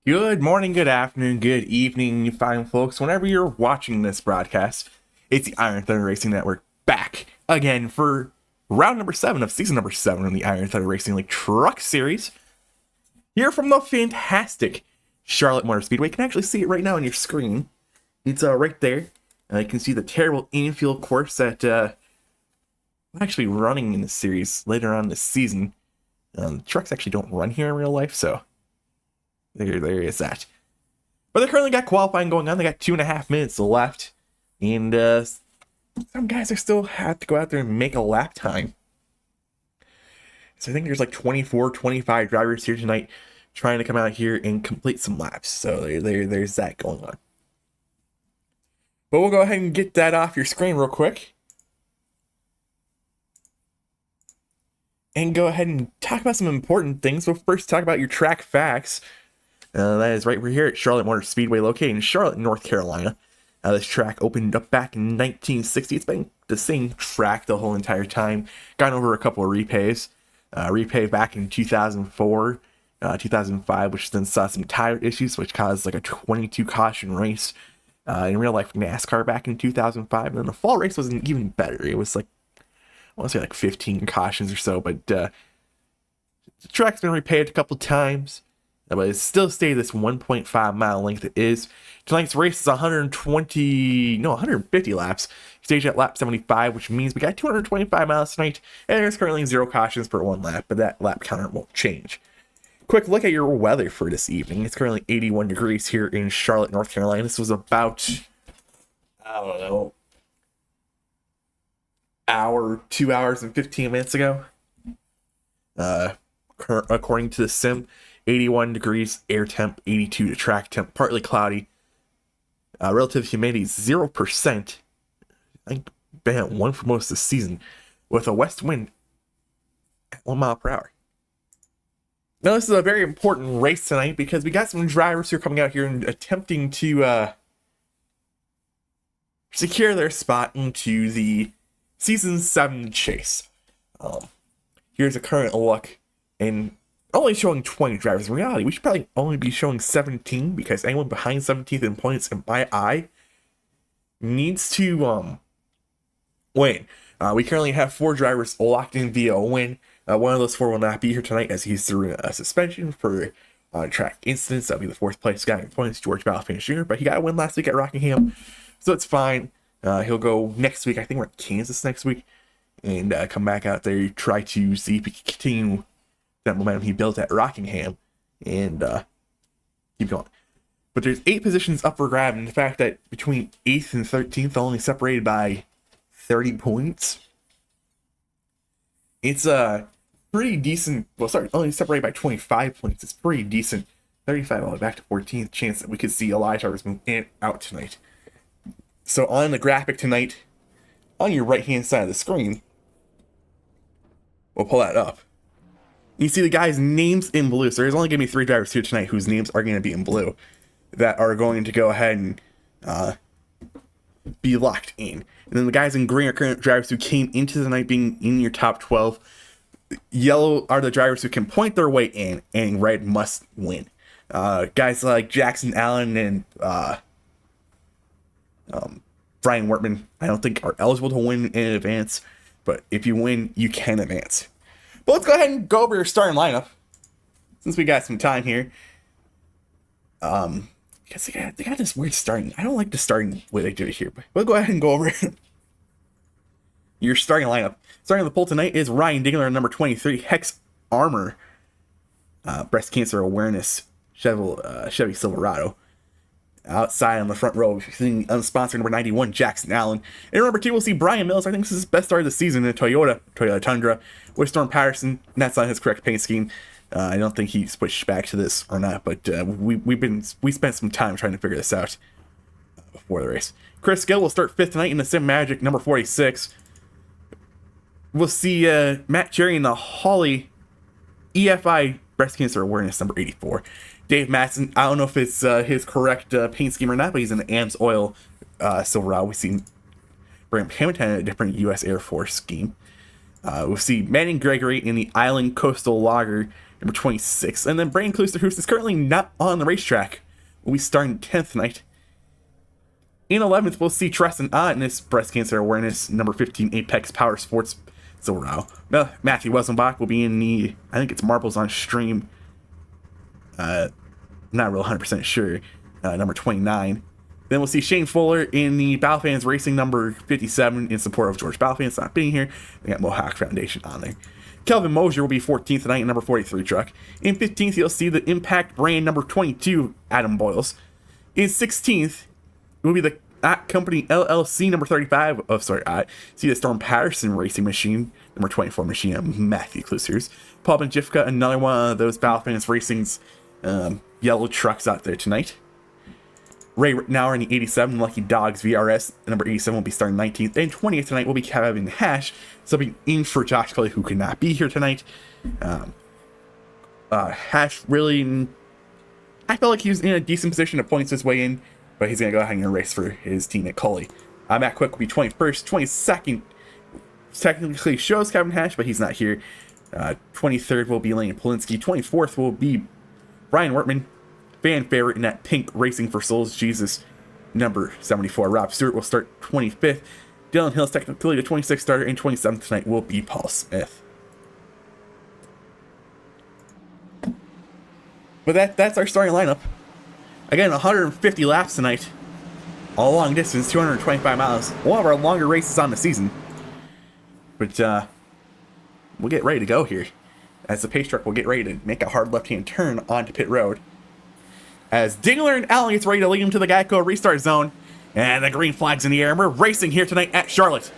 Good morning, good afternoon, good evening, you fine folks. Whenever you're watching this broadcast, it's the Iron Thunder Racing Network back again for round number 7 of season number 7 in the Iron Thunder Racing League Truck Series. Here from the fantastic Charlotte Motor Speedway. You can actually see it right now on your screen. It's right there. You can see the terrible infield course that I'm actually running in the series later on this season. Trucks actually don't run here in real life, so there is that. But they currently got qualifying going on. They got 2.5 minutes left. And some guys are still have to go out there and make a lap time. So I think there's like 24, 25 drivers here tonight trying to come out here and complete some laps. So there's that going on. But we'll go ahead and get that off your screen real quick. And go ahead and talk about some important things. We'll first talk about your track facts. That is right, we're here at Charlotte Motor Speedway, located in Charlotte, North Carolina. This track opened up back in 1960. It's been the same track the whole entire time. Gone over a couple of repaves. Repave back in 2004, 2005, which then saw some tire issues, which caused like a 22 caution race in real life NASCAR back in 2005. And then the fall race wasn't even better. It was like, I want to say like 15 cautions or so, but the track's been repaved a couple times. But it still stayed this 1.5 mile length it is. Tonight's race is 150 laps. Stage at lap 75, which means we got 225 miles tonight. And there's currently 0 cautions per 1 lap, but that lap counter won't change. Quick look at your weather for this evening. It's currently 81 degrees here in Charlotte, North Carolina. This was about, I don't know, 2 hours and 15 minutes ago. According to the sim. 81 degrees air temp, 82 to track temp, partly cloudy. Relative humidity 0%. I think been at 1 for most of the season, with a west wind at 1 mile per hour. Now this is a very important race tonight because we got some drivers who are coming out here and attempting to secure their spot into the season 7 chase. Here's a current look, and only showing 20 drivers. In reality, we should probably only be showing 17 because anyone behind 17th in points, in my eye, needs to win. We currently have 4 drivers locked in via a win. One of those 4 will not be here tonight as he's through a suspension for track incidents. That'll be the 4th place guy in points, George Balfin Jr., but he got a win last week at Rockingham, so it's fine. He'll go next week. I think we're at Kansas next week, and come back out there, try to see if he can continue that momentum he built at Rockingham and keep going. But there's 8 positions up for grab, and the fact that between 8th and 13th only separated by 30 points, it's a pretty decent, only separated by 25 points. It's pretty decent. 35 all the way back to 14th chance that we could see a lot of drivers move in out tonight. So on the graphic tonight, on your right hand side of the screen, we'll pull that up. You see the guys' names in blue. So there's only going to be 3 drivers here tonight whose names are going to be in blue that are going to go ahead and be locked in. And then the guys in green are current drivers who came into the night being in your top 12. Yellow are the drivers who can point their way in, and red must win. Guys like Jackson Allen and Brian Wortman, I don't think are eligible to win in advance. But if you win, you can advance. But let's go ahead and go over your starting lineup, since we got some time here. Because they got this weird starting. I don't like the starting way they do it here, but we'll go ahead and go over your starting lineup. Starting the poll tonight is Ryan Dingler, number 23, Hex Armor, breast cancer awareness, Chevy Silverado. Outside on the front row, we're seeing unsponsored number 91, Jackson Allen. And number 2, we'll see Brian Mills. I think this is his best start of the season in a Toyota Tundra, with Storm Patterson. And that's not his correct paint scheme. I don't think he switched back to this or not, but we spent some time trying to figure this out before the race. Chris Gill will start 5th tonight in the Sim Magic, number 46. We'll see Matt Cherry in the Holly EFI breast cancer awareness, number 84. Dave Matson, I don't know if it's his correct paint scheme or not, but he's in the AMS Oil Silverado. We've seen Graham Hamilton in a different U.S. Air Force scheme. We'll see Manning Gregory in the Island Coastal Lager, number 26. And then Brandon Klusterhoos is currently not on the racetrack. We'll be starting 10th tonight. In 11th, we'll see Tristan Ott in his breast cancer awareness, number 15, Apex Power Sports Silver Row. Matthew Weselbach will be in the, I think it's Marbles on Stream. Not real 100% sure. Number 29. Then we'll see Shane Fuller in the Battlefans Racing number 57 in support of George Battlefans not being here. They got Mohawk Foundation on there. Kelvin Mosier will be 14th tonight in number 43 truck. In 15th, you'll see the Impact brand number 22, Adam Boyles. In 16th, it will be the Company LLC number 35. See the Storm Patterson Racing Machine, number 24 machine of Matthew Klusers. Paul Benjifka, another one of those Battlefans Racing's yellow trucks out there tonight. Ray Rittenauer in the 87 Lucky Dogs VRS, number 87 will be starting 19th. And 20th tonight will be Kevin Hash, subbing in for Josh Kelly, who could not be here tonight. Hash really, I felt like he was in a decent position to points his way in, but he's going to go ahead and race for his teammate Cully. Matt Quick will be 21st. 22nd technically shows Kevin Hash, but he's not here. 23rd will be Lane Polinsky. 24th will be Brian Wortman, fan favorite in that pink Racing for Souls Jesus number 74. Rob Stewart will start 25th. Dylan Hill's technically the 26th starter, and 27th tonight will be Paul Smith. But that's our starting lineup. Again, 150 laps tonight. All long distance, 225 miles. One of our longer races on the season. But we'll get ready to go here. As the pace truck will get ready to make a hard left-hand turn onto pit road. As Dingler and Allen gets ready to lead him to the Geico restart zone. And the green flag's in the air, and we're racing here tonight at Charlotte.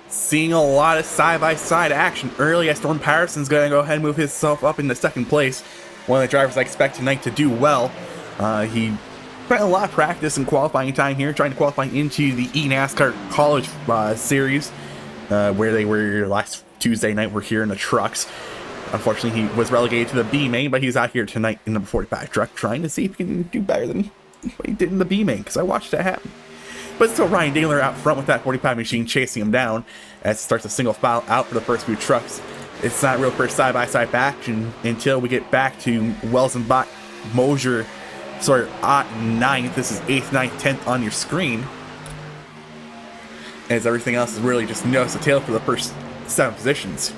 Seeing a lot of side-by-side action early as Storm Patterson's going to go ahead and move himself up into second place. One of the drivers I expect tonight to do well. He spent a lot of practice and qualifying time here, trying to qualify into the eNASCAR College Series, where they were last Tuesday night. We're here in the trucks. Unfortunately, he was relegated to the B main, but he's out here tonight in the 45 truck, trying to see if he can do better than what he did in the B main, because I watched that happen. But still, Ryan Dingler out front with that 45 machine chasing him down as it starts a single file out for the first few trucks. It's not real first side-by-side action until we get back to Welzenbach, Mosier, Ott 9th. This is 8th, 9th, 10th on your screen. As everything else is really just nose to tail for the first 7 positions.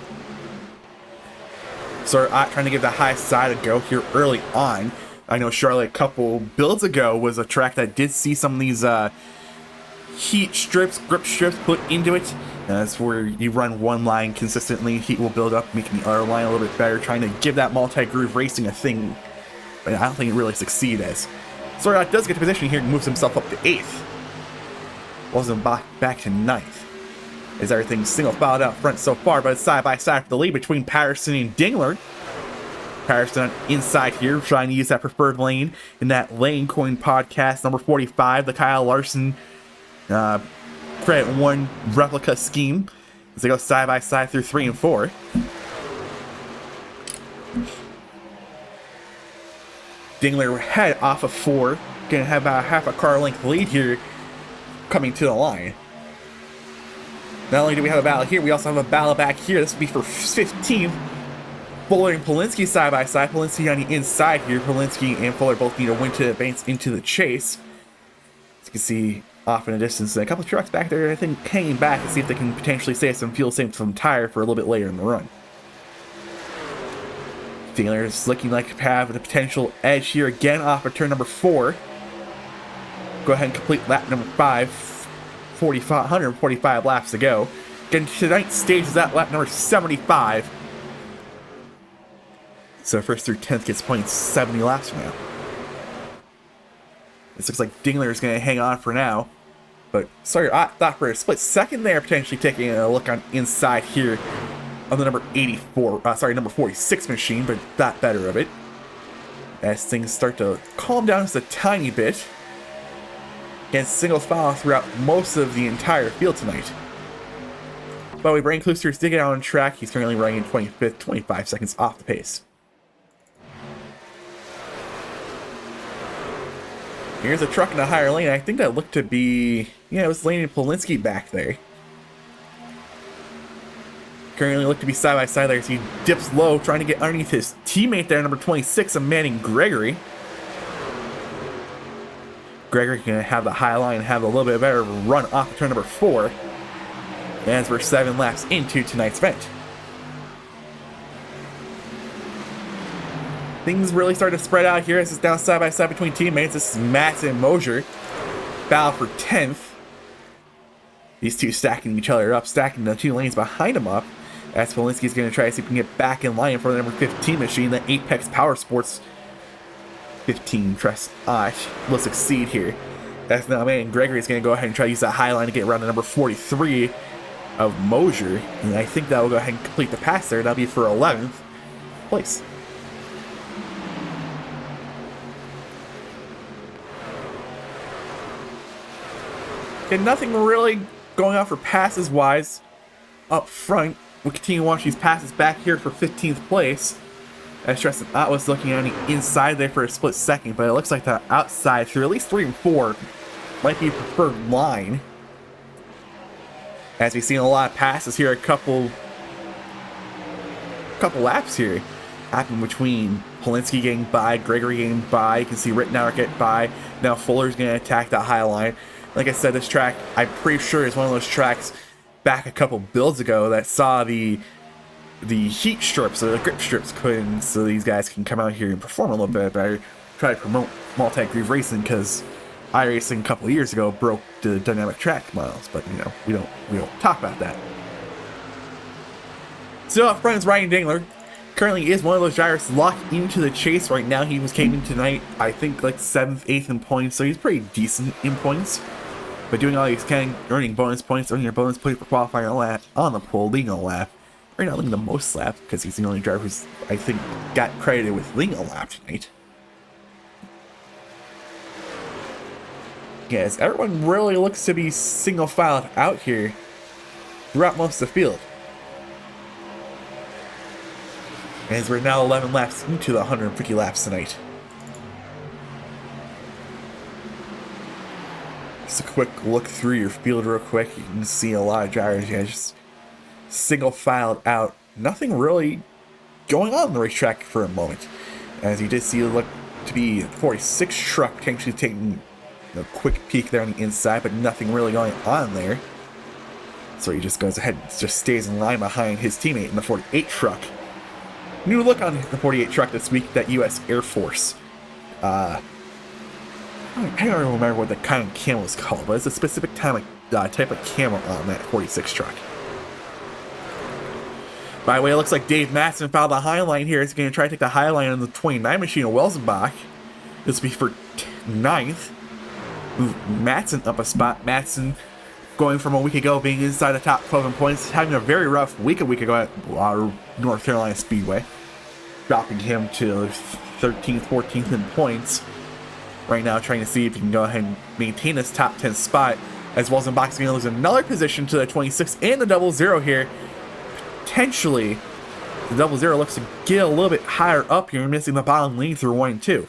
Ott trying to give the high side a go here early on. I know Charlotte a couple builds ago was a track that did see some of these heat strips, grip strips put into it. That's where you run one line consistently, heat will build up, making the other line a little bit better, trying to give that multi-groove racing a thing. But I don't think it really succeed as Sorot does get to position here and moves himself up to 8th. Wasn't back to 9th. As everything's single filed out front so far, but it's side by side for the lead between Patterson and Dingler. Patterson inside here, trying to use that preferred lane in that Lane Coin podcast number 45, the Kyle Larson Credit 1 replica scheme, as they go side by side through 3 and 4. Dingler head off of 4, gonna have about half a car length lead here coming to the line. Not only do we have a battle here, we also have a battle back here. This will be for 15th. Fuller and Polinsky side by side. Polinsky on the inside here. Polinsky and Fuller both need a win to advance into the chase. As you can see off in the distance, a couple of trucks back there, I think, hanging back to see if they can potentially save some fuel, save some tire for a little bit later in the run. Dingler is looking like to have the potential edge here again off of turn number 4. Go ahead and complete lap number 5. 145 laps to go. Again, tonight's stage is at lap number 75. So first through 10th gets points 70 laps from now. This looks like Dingler is going to hang on for now. But sorry, I thought for a split second there, potentially taking a look on inside here on the number 84, number 46 machine, but got better of it. As things start to calm down just a tiny bit. And single file throughout most of the entire field tonight. But we Brain Klooster's digging out on track. He's currently running in 25th, 25 seconds off the pace. Here's a truck in a higher lane. I think that looked to be... yeah, it was Landon Polinsky back there. Currently look to be side by side there as he dips low, trying to get underneath his teammate there, number 26, Manning Gregory. Gregory can have the high line and have a little bit better run off of turn number 4. As we're 7 laps into tonight's event. Things really start to spread out here as it's down side by side between teammates. This is Matt and Mosier. Battle for 10th. These two stacking each other up, stacking the two lanes behind him up. As Polinsky's going to try to see if he can get back in line for the number 15 machine, the Apex Power Sports 15 Trust will succeed here. That's now man Gregory's going to go ahead and try to use that high line to get around the number 43 of Mosier, and I think that will go ahead and complete the pass there. That'll be for 11th place. Okay, nothing really going on for passes wise up front. We'll continue to watch these passes back here for 15th place. As Tristan Ott was looking on the inside there for a split second, but it looks like the outside through at least 3 and 4 might be preferred line. As we've seen a lot of passes here, a couple laps here happen between Polinsky getting by, Gregory getting by. You can see Rittenauer get by. Now Fuller's going to attack that high line. Like I said, this track, I'm pretty sure is one of those tracks back a couple builds ago that saw the heat strips or the grip strips put in so these guys can come out here and perform a little bit better. Try to promote multi-groove racing because iRacing a couple of years ago broke the dynamic track models, but you know, we don't talk about that. Still up front is Ryan Dangler. Currently is one of those drivers locked into the chase right now. He came in tonight, I think like 7th, 8th in points, so he's pretty decent in points. But doing all these earning bonus points, earning your bonus points for qualifying a lap on the pole, leading a lap. Right now leading the most lap because he's the only driver who's, I think, got credited with leading a lap tonight. Yes, everyone really looks to be single filed out here throughout most of the field. As we're now 11 laps into the 150 laps tonight. Just a quick look through your field real quick. You can see a lot of drivers just single filed out. Nothing really going on the racetrack for a moment. As you did see it look to be 46 truck potentially taking a quick peek there on the inside, but nothing really going on there. So he just goes ahead and just stays in line behind his teammate in the 48 truck. New look on the 48 truck this week, that U.S. Air Force. I don't remember what the kind of camo is called, but it's a specific type of camo on that 46 truck. By the way, it looks like Dave Matson found the high line here. He's going to try to take the high line on the 29 machine of Welsenbach. This will be for 9th. Move Matson up a spot. Matson going from a week ago being inside the top 12 in points, having a very rough week a week ago at North Carolina Speedway. Dropping him to 13th, 14th in points. Right now trying to see if he can go ahead and maintain this top 10 spot, as Welsenbach's going to lose another position to the 26 and the 00 here. Potentially, the 00 looks to get a little bit higher up here, missing the bottom lane through 1 and 2.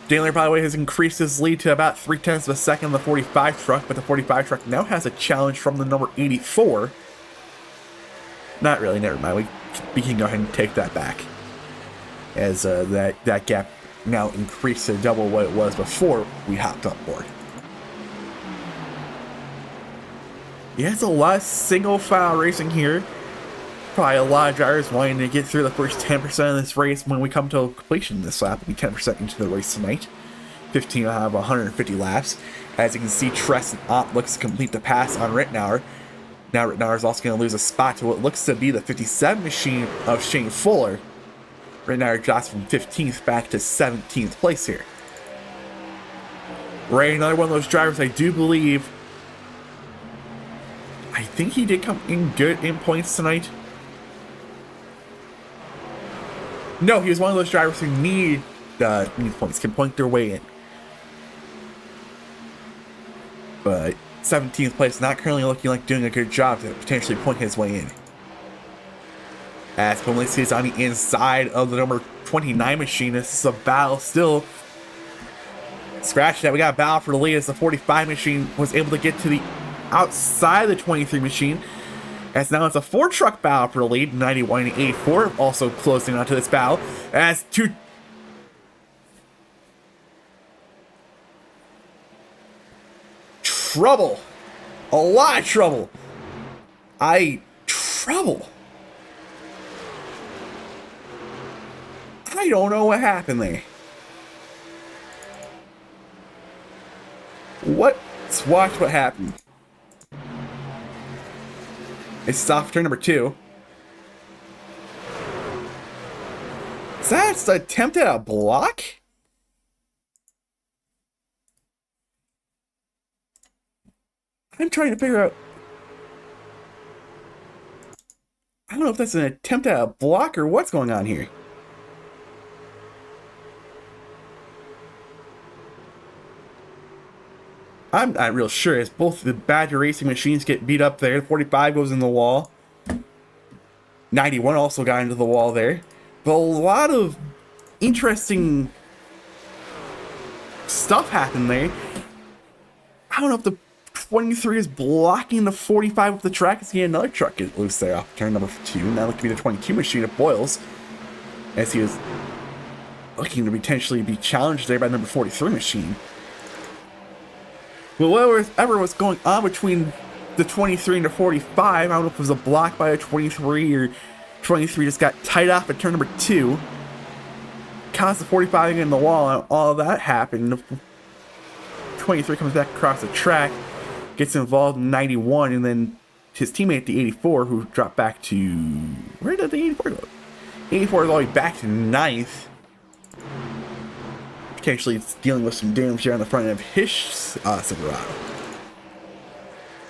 Dangler, by the way, has increased his lead to about 0.3 of a second on the 45 truck, but the 45 truck now has a challenge from the number 84. Not really, never mind. We can go ahead and take that back. As that gap now increased to double what it was before we hopped on board. Yeah, it's a lot of single file racing here. Probably a lot of drivers wanting to get through the first 10% of this race when we come to completion. This lap will be 10% into the race tonight. 15 out of 150 laps. As you can see, Tristan Ott looks to complete the pass on Rittenauer. Now Rittenauer is also going to lose a spot to what looks to be the 57 machine of Shane Fuller. Rittenauer drops from 15th back to 17th place here. Ray, another one of those drivers I do believe I think he did come in good in points tonight. No, he was one of those drivers who need points, can point their way in. But 17th place, not currently looking like doing a good job to potentially point his way in. As Polinski is on the inside of the number 29 machine, this is a battle still. Scratch that, we got a battle for the lead as the 45 machine was able to get to the outside of the 23 machine. As now it's a 4-truck battle for the lead, 91 and 84 also closing onto this battle. As two trouble, a lot of trouble. Trouble. I don't know what happened there. Let's watch what happened. It's stopped turn number 2. Is that an attempt at a block? I'm trying to figure out. I don't know if that's an attempt at a block or what's going on here. I'm not real sure, as both the Badger Racing machines get beat up there. 45 goes in the wall. 91 also got into the wall there. But a lot of interesting stuff happened there. I don't know if the 23 is blocking the 45 with the track. Is getting another truck get loose there off turn number 2. That looked to be the 22 machine of Boyles, as he was looking to potentially be challenged there by number 43 machine. Well, whatever was going on between the 23 and the 45, I don't know if it was a block by a 23 or 23 just got tied off at turn number 2. Caused the 45 to get in the wall, and all of that happened. 23 comes back across the track, gets involved in 91, and then his teammate, the 84, who dropped back to... Where did the 84 go? 84 is all the way back to 9th. Potentially it's dealing with some damage here on the front end of his Silverado.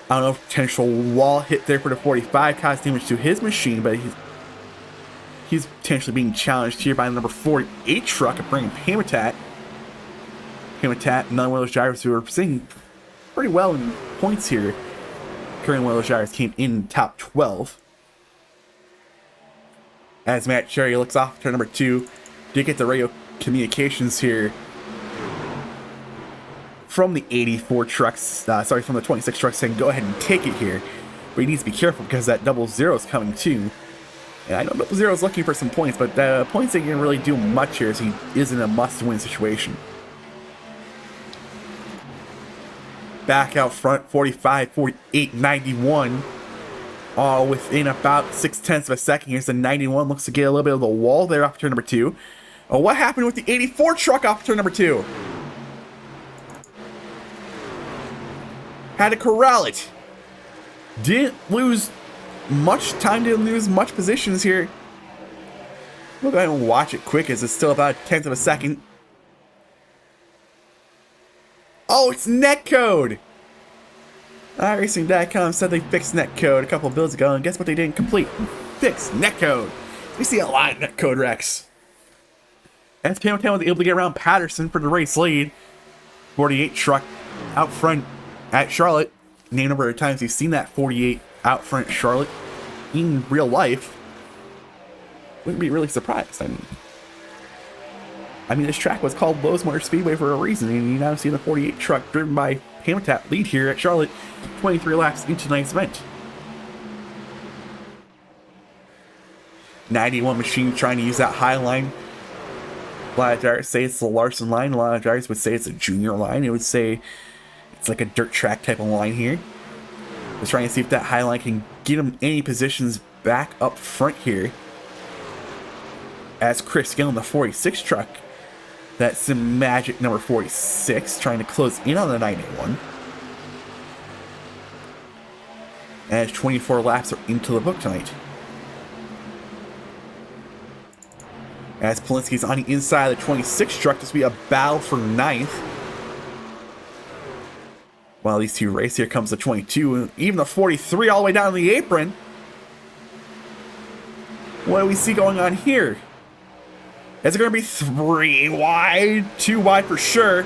I don't know if potential wall hit there for the 45 caused damage to his machine, but he's potentially being challenged here by the number 48 truck of bringing Habitat. Habitat, another one of those drivers who are sitting pretty well in points here. Currently one of those drivers came in top 12. As Matt Cherry looks off turn number 2, did get the radio communications here from the 84 trucks, from the 26 trucks, saying go ahead and take it here. But he needs to be careful because that 00 is coming too. And I know 00 is looking for some points, but the points ain't gonna really do much here as he is in a must-win situation. Back out front, 45, 48, 91. All within about 0.6 of a second. Here's the 91, looks to get a little bit of the wall there off turn number 2. Oh, what happened with the 84 truck off turn number 2? Had to corral it. Didn't lose much time, didn't lose much positions here. We'll go ahead and watch it quick as it's still about 0.1 of a second. Oh, it's netcode! iRacing.com said they fixed netcode a couple of builds ago, and guess what they didn't complete? Fix netcode. We see a lot of netcode wrecks. As Hamilton was able to get around Patterson for the race lead. 48 truck out front at Charlotte. Name number of times you've seen that 48 out front Charlotte in real life. Wouldn't be really surprised. I mean, this track was called Lowe's Motor Speedway for a reason, and you now see the 48 truck driven by Habitat lead here at Charlotte, 23 laps into tonight's event. 91 machine trying to use that high line. A lot of drivers say it's the Larson line. A lot of drivers would say it's a junior line. It would say it's like a dirt track type of line here. Just trying to see if that high line can get him any positions back up front here. As Chris Gill in the 46 truck, that's some magic number 46, trying to close in on the 91. As 24 laps are into the book tonight. As Polinski's on the inside of the 26 truck, this will be a battle for 9th. While these two race, here comes the 22, and even the 43 all the way down the apron. What do we see going on here? Is it going to be 3 wide? 2 wide for sure.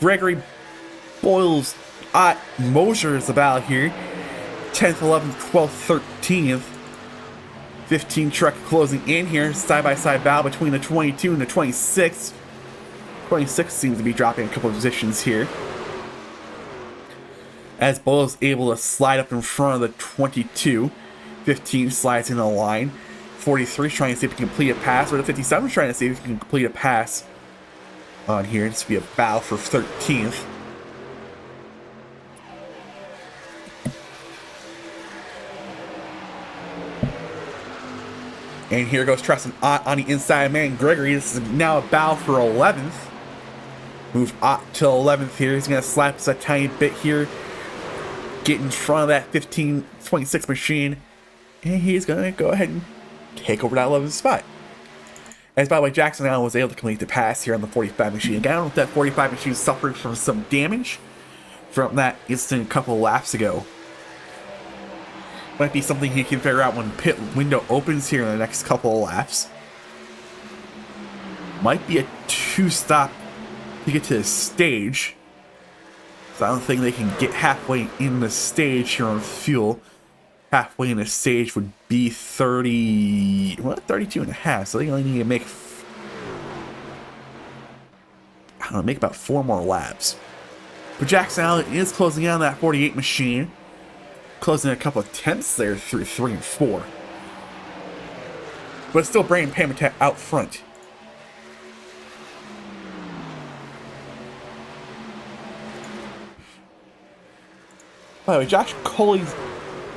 Gregory Boyles Mosher is about here. 10th, 11th, 12th, 13th. 15 truck closing in here. Side-by-side battle between the 22 and the 26. 26 seems to be dropping a couple of positions here. As Boyles able to slide up in front of the 22. 15 slides in the line. 43 is trying to see if he can complete a pass. Or the 57 is trying to see if he can complete a pass on here. This will be a battle for 13th. And here goes Tristan Ott on the inside man Gregory. This is now a battle for 11th. Move Ott to 11th here. He's going to slap us a tiny bit here. Get in front of that 15-26 machine. And he's going to go ahead and take over that 11th spot. As by the way, Jackson Allen was able to complete the pass here on the 45 machine. Again, I don't know if that 45 machine suffered from some damage from that incident a couple of laps ago. Might be something he can figure out when pit window opens here in the next couple of laps. Might be a 2-stop to get to the stage. So I don't think they can get halfway in the stage here on fuel. Halfway in the stage would be 32 and a half. So they only need to make, I don't know, make about 4 more laps. But Jackson Allen is closing out on that 48 machine. Closing a couple of tenths there through 3 and 4. But still Brandon Pamitat out front. By the way, Josh Coley's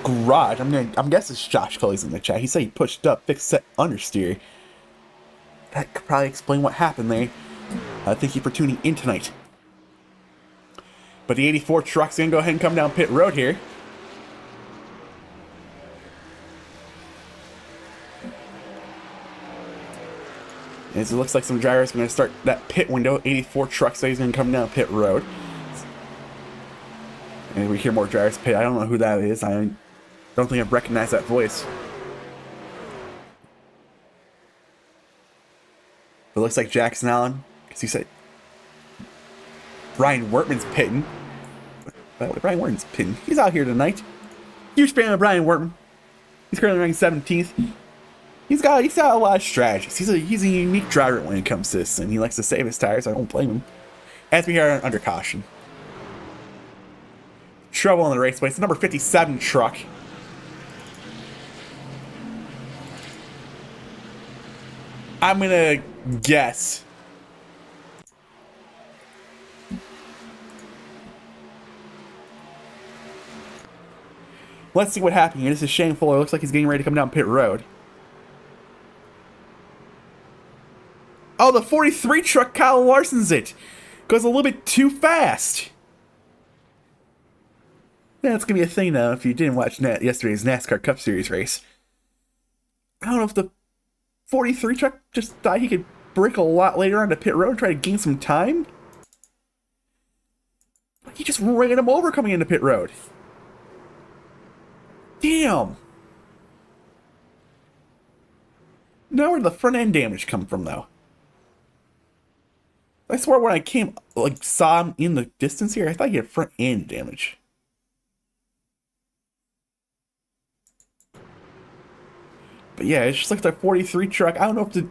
garage. I'm guessing Josh Coley's in the chat. He said he pushed up, fixed set understeer. That could probably explain what happened there. Thank you for tuning in tonight. But the 84 truck's gonna go ahead and come down pit road here. As it looks like some drivers are going to start that pit window. 84 truck, so he's going to come down pit road. And we hear more drivers pit. I don't know who that is. I don't think I've recognized that voice. But it looks like Jackson Allen, because he said Brian Wortman's pitting. By the way, Brian Wortman's pitting. He's out here tonight. Huge fan of Brian Wortman. He's currently ranked 17th. He's got a lot of strategies. He's a unique driver when it comes to this, and he likes to save his tires. I don't blame him. As we are under caution. Trouble on the raceway. It's the number 57 truck. I'm gonna guess. Let's see what happened here. This is Shane Fuller. Looks like he's getting ready to come down pit road. Oh, the 43 truck, Kyle Larson's it. Goes a little bit too fast. That's going to be a thing now if you didn't watch yesterday's NASCAR Cup Series race. I don't know if the 43 truck just thought he could break a lot later on to pit road and try to gain some time. He just ran him over coming into pit road. Damn. Now where'd the front end damage come from, though? I swear when I saw him in the distance here, I thought he had front end damage. But yeah, it's just like the 43 truck. I don't know if the...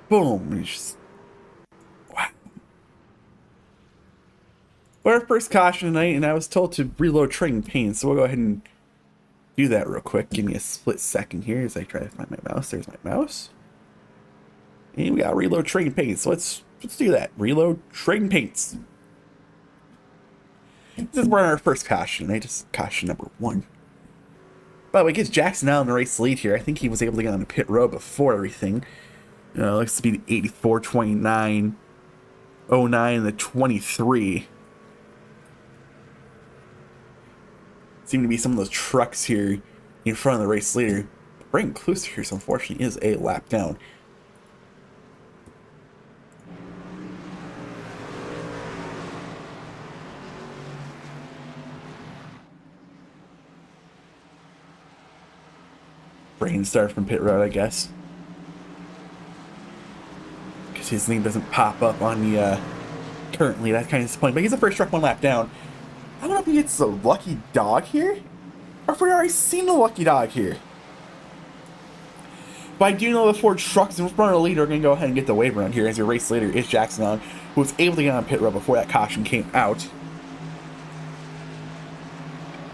Boom. It's just... Wow. We're our first caution tonight, and I was told to reload training panes, so we'll go ahead and do that real quick. Give me a split second here as I try to find my mouse. There's my mouse. And we got reload training panes, so let's do that. Reload training paints. This is our first caution tonight, just caution number 1. By the way, it gives Jackson Allen the race lead here. I think he was able to get on the pit road before everything. Looks to be the 84, 29, 09, and the 23. Seem to be some of those trucks here in front of the race leader. Braden Klusterhuis, unfortunately, is a lap down. Braden started from pit road, I guess. Because his name doesn't pop up on the currently. That's kind of disappointing. But he's the first truck 1 lap down. I don't know if he gets a lucky dog here, or if we've already seen the lucky dog here. But I do know the 4 trucks in front of the leader are going to go ahead and get the wave around here, as your race leader is Jackson Allen, who was able to get on pit road before that caution came out.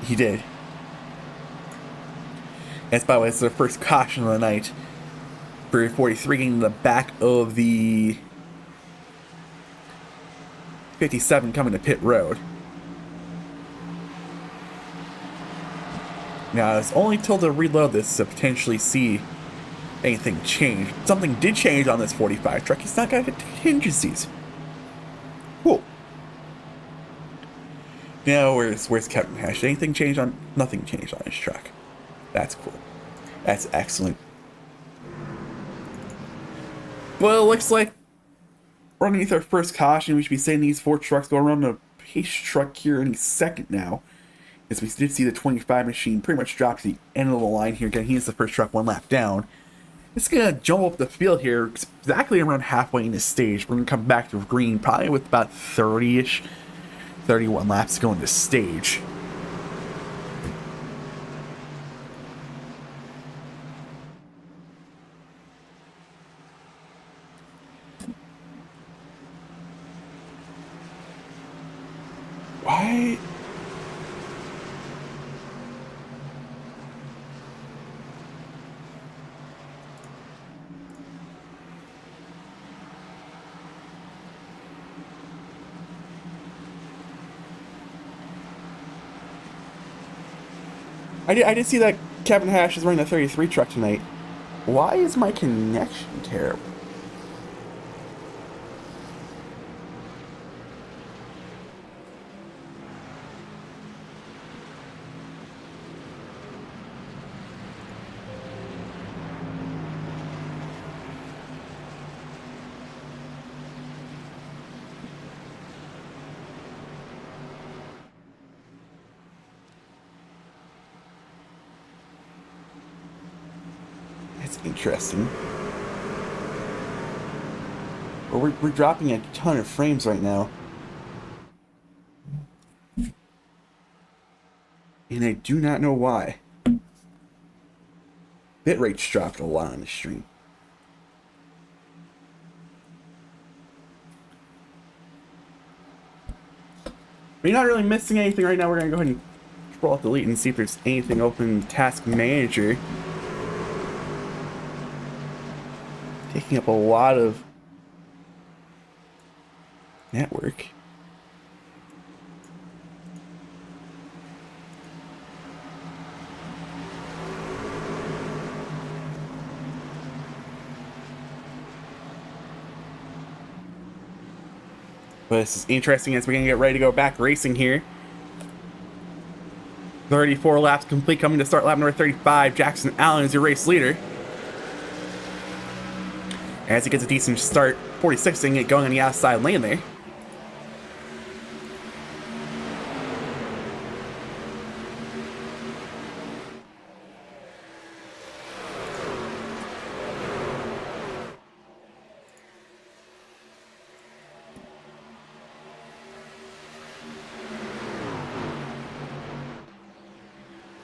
He did. And by the way, it's their first caution of the night. For 43 getting the back of the 57 coming to pit road. Now, it's only till to reload this to potentially see anything change. Something did change on this 45 truck. He's not got contingencies. Cool. Now, where's Kevin Hash? Anything change on? Nothing changed on his truck. That's cool. That's excellent. Well, it looks like we're underneath our first caution. We should be seeing these 4 trucks go around the pace truck here any second now. As we did see the 25 machine pretty much drop to the end of the line here. Again, he is the first truck 1 lap down. It's going to jump up the field here exactly around halfway in this stage. We're going to come back to green probably with about 30-ish, 31 laps to go in this stage. Why? I did see that Kevin Hash is running the 33 truck tonight. Why is my connection terrible? Interesting. Well, we're dropping a ton of frames right now. And I do not know why. Bitrate's dropped a lot on the stream. But you're not really missing anything right now. We're going to go ahead and scroll out delete and see if there's anything open in Task Manager. Taking up a lot of network. But this is interesting as we're going to get ready to go back racing here. 34 laps complete, coming to start lap number 35. Jackson Allen is your race leader. As he gets a decent start, 46 and get going on the outside lane there.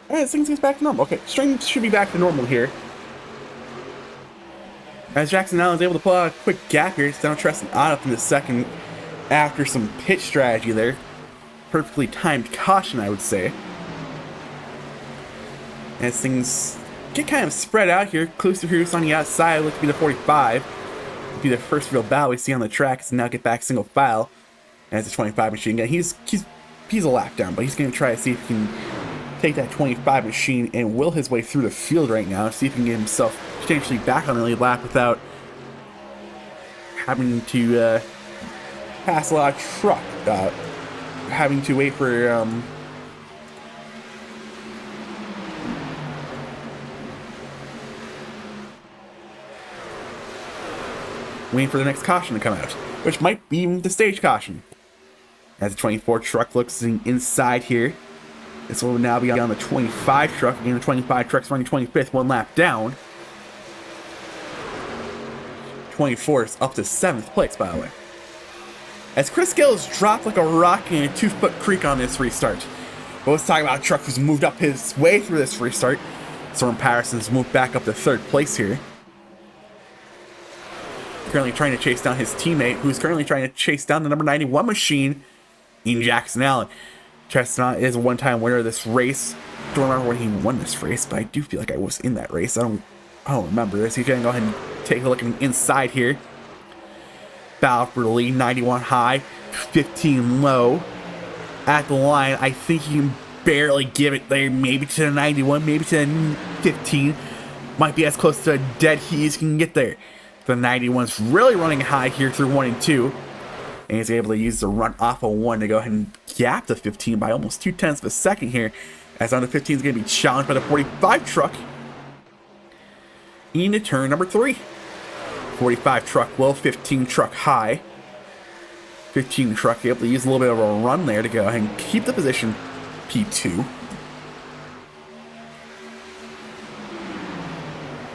Alright, things get back to normal. Okay, string should be back to normal here. As Jackson Allen is able to pull out a quick gap here, it's down trusting on up in the second after some pitch strategy there. Perfectly timed caution, I would say. As things get kind of spread out here, Klusterhuis on the outside looks to be the 45. It'll be the first real battle we see on the track, so now get back single file. As the 25 machine gun, he's a lap down, but he's going to try to see if he can take that 25 machine and will his way through the field right now, see if he can get himself potentially back on the lead lap without having to pass a lot of truck, having to wait for waiting for the next caution to come out, which might be the stage caution. As the 24 truck looks inside here, this will now be on the 25 truck. Again, the 25 truck's running 25th, 1 lap down. 24 is up to 7th place, by the way. As Chris Gills dropped like a rock in a 2-foot creek on this restart. But let's talk about a truck who's moved up his way through this restart. Soren Patterson's moved back up to 3rd place here. Currently trying to chase down his teammate, who's currently trying to chase down the number 91 machine in Jackson Allen. Chestnut is a one-time winner of this race. Don't remember when he won this race, but I do feel like I was in that race. I don't remember this. He's going to go ahead and take a look inside here. Battle for the lead, 91 high, 15 low. At the line, I think he can barely give it there, maybe to the 91, maybe to the 15. Might be as close to a dead heat as he can get there. The 91's really running high here through 1 and 2. And he's able to use the run off of 1 to go ahead and gap the 15 by almost 0.2 of a second here. As on the 15 is going to be challenged by the 45 truck into turn number 3. 45 truck low, 15 truck high. 15 truck able to use a little bit of a run there to go ahead and keep the position P2.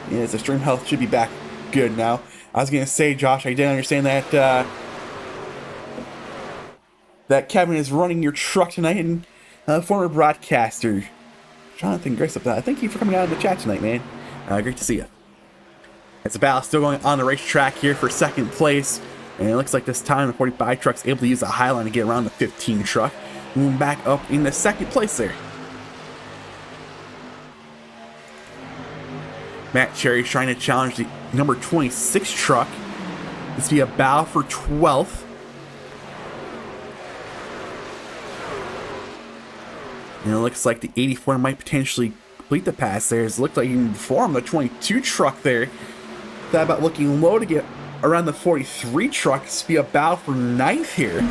Yeah, the stream health should be back good now. I was going to say, Josh, I didn't understand that that Kevin is running your truck tonight, and former broadcaster Jonathan Grissop. Thank you for coming out of the chat tonight, man. Great to see you. It's a battle still going on the racetrack here for 2nd place. And it looks like this time the 45 truck's able to use the high line to get around the 15 truck. Moving back up in the 2nd place there. Matt Cherry trying to challenge the number 26 truck. This will be a battle for 12th. And it looks like the 84 might potentially complete the pass there. It looked like he can form the 22 truck there. That about looking low to get around the 43 truck. This will be a battle for 9th here.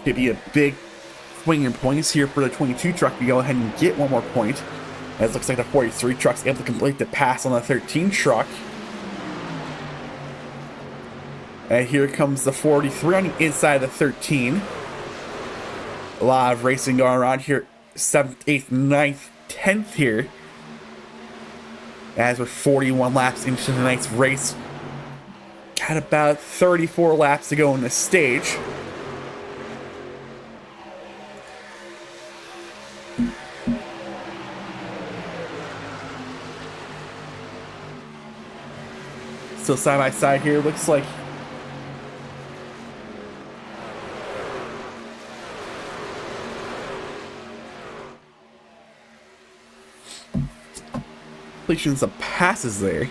Could be a big swing in points here for the 22 truck to go ahead and get 1 more point. As it looks like the 43 truck's able to complete the pass on the 13 truck. And here comes the 43 on the inside of the 13. A lot of racing going around here. 7th, 8th, 9th, 10th here. As we're 41 laps into tonight's race. Got about 34 laps to go in this stage. Still side by side here. Looks like completions of passes there. And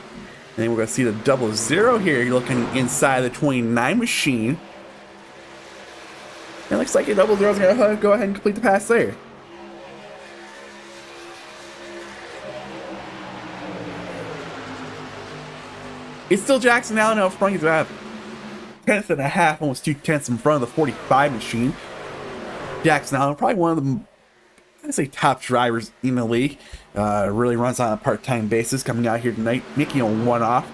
then we're going to see the 00 here. You're looking inside the 29 machine. And it looks like a 00 is going to go ahead and complete the pass there. It's still Jackson Allen out front. He's about 10th and a half, almost 0.2 in front of the 45 machine. Jackson Allen, probably one of the, I'd say, top drivers in the league. Really runs on a part-time basis, coming out here tonight, making a one-off.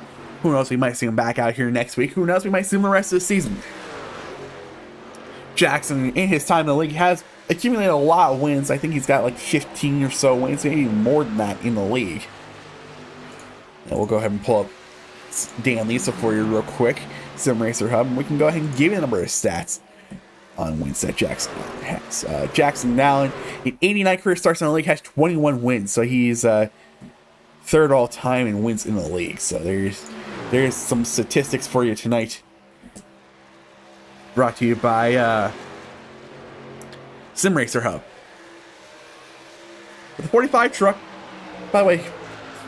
Who knows, we might see him back out here next week. Who knows, we might see him the rest of the season. Jackson, in his time in the league, has accumulated a lot of wins. I think he's got like 15 or so wins, maybe more than that in the league. And we'll go ahead and pull up Dan Lisa for you real quick. Sim Racer Hub, and we can go ahead and give you a number of stats on wins that Jackson Allen has. Jackson Allen, in 89 career starts in the league, has 21 wins, so he's 3rd all time in wins in the league. So there's some statistics for you tonight. Brought to you by Sim Racer Hub. With the 45 truck, by the way,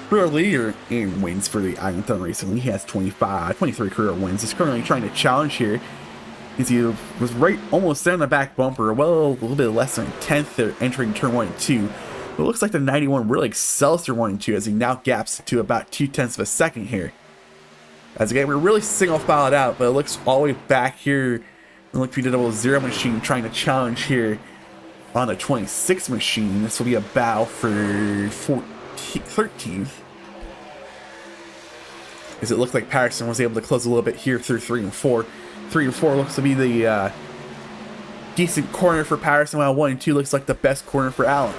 career leader in wins for the Iron Thunder recently. He has 23 career wins. He's currently trying to challenge here. He was right almost there on the back bumper, well, a little bit less than 10th there entering turn 1 and 2. But it looks like the 91 really excels through 1 and 2 as he now gaps to about 0.2 of a second here. As again, we're really single filed out, but it looks all the way back here. And look for the 00 machine trying to challenge here on the 26 machine. This will be a battle for 13th. as it looked like Patterson was able to close a little bit here through 3 and 4. 3 and 4 looks to be the decent corner for Patterson, while 1 and 2 looks like the best corner for Allen.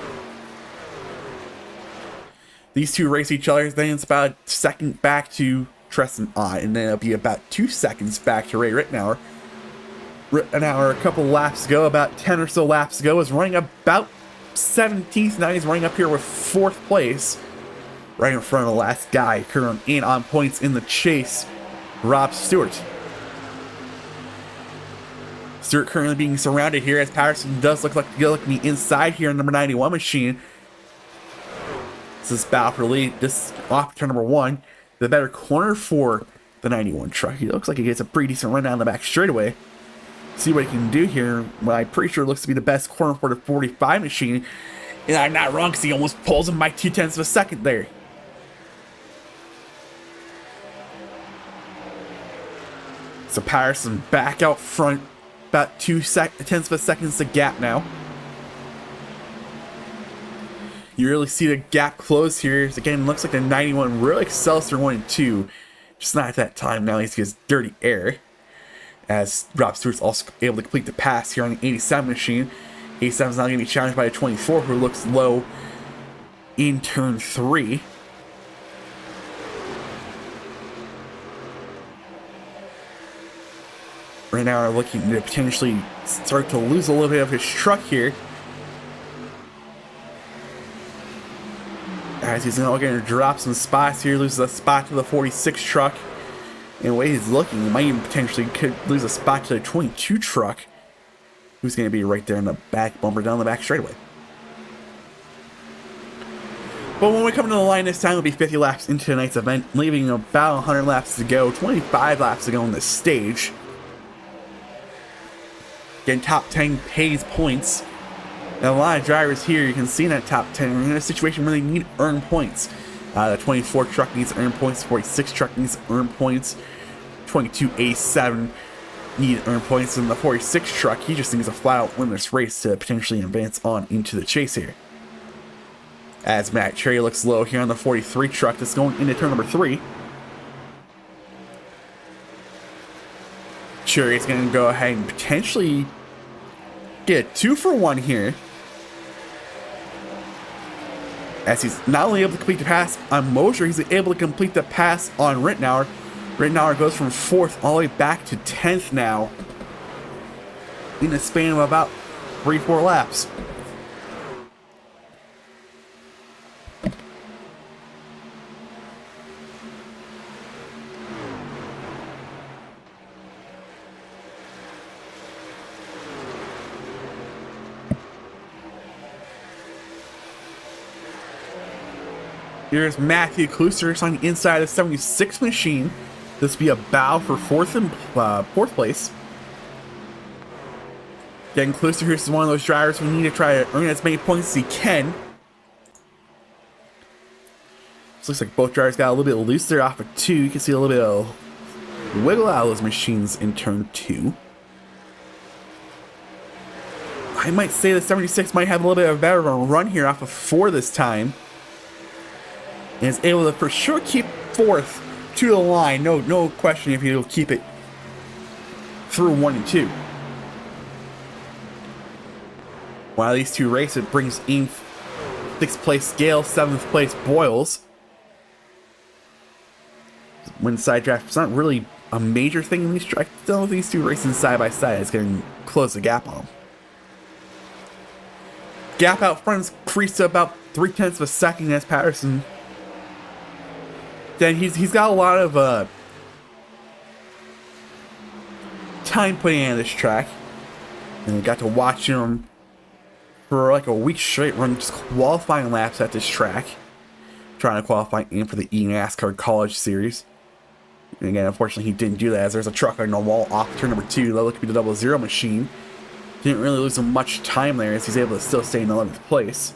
These two race each other, then it's about a second back to Tristan Ott, and then it'll be about 2 seconds back to Ray Rittenauer. Rittenauer, a couple laps ago, about 10 or so laps ago, was running about 17th. Now he's running up here with 4th place, right in front of the last guy currently in on points in the chase, Rob Stewart. Stewart currently being surrounded here as Patterson does look like to be inside here in number 91 machine. This is battle for lead. This off turn number 1. The better corner for the 91 truck. He looks like he gets a pretty decent run down the back straightaway. See what he can do here. Well, I'm pretty sure it looks to be the best corner for the 45 machine. And I'm not wrong because he almost pulls him by 0.2 of a second there. So Patterson back out front. About 0.2 of a second the gap now. You really see the gap close here. Again, looks like the 91 really excels through 1 and 2. Just not at that time. Now he gets dirty air. As Rob Stewart's also able to complete the pass here on the 87 machine. 87 is now going to be challenged by the 24, who looks low in turn 3. Right now, are looking to potentially start to lose a little bit of his truck here. As he's now going to drop some spots here, loses a spot to the 46 truck. And the way he's looking, he might even potentially could lose a spot to the 22 truck, who's going to be right there in the back bumper down the back straightaway. But when we come to the line this time, it'll be 50 laps into tonight's event, leaving about 100 laps to go, 25 laps to go on this stage. Again, top 10 pays points. And a lot of drivers here, you can see in that top 10, are in a situation where they need to earn points. The 24 truck needs to earn points, 46 truck needs to earn points, 22 A7 need to earn points, and the 46 truck, he just needs to flat out win this race to potentially advance on into the chase here. As Matt Cherry looks low here on the 43 truck that's going into turn number 3. Cherry is going to go ahead and potentially get a 2-for-1 here. As he's not only able to complete the pass on Mosher, he's able to complete the pass on Rittenauer. Rittenauer goes from 4th all the way back to 10th now, in a span of about 3-4 laps. Here's Matthew Kluser on the inside of the 76 machine. This will be a bow for 4th place. Again, Kluser here is one of those drivers who need to try to earn as many points as he can. This looks like both drivers got a little bit loose there off of 2. You can see a little bit of wiggle out of those machines in turn 2. I might say the 76 might have a little bit of a better of a run here off of 4 this time. And is able to for sure keep 4th to the line. No question if he'll keep it through 1 and 2. While these two race, it brings in 6th place Gale, 7th place Boyles. When side draft, it's not really a major thing in these tracks. Still, these two racing side by side is going to close the gap on them. Gap out front is increased to about 0.3 of a second as Patterson. Then he's got a lot of time putting in this track, and we got to watch him for like a week straight run just qualifying laps at this track, trying to qualify in for the NASCAR College Series. And again, unfortunately, he didn't do that as there's a truck on the wall off turn number 2. That looked to be the 00 machine. Didn't really lose him much time there as he's able to still stay in 11th place.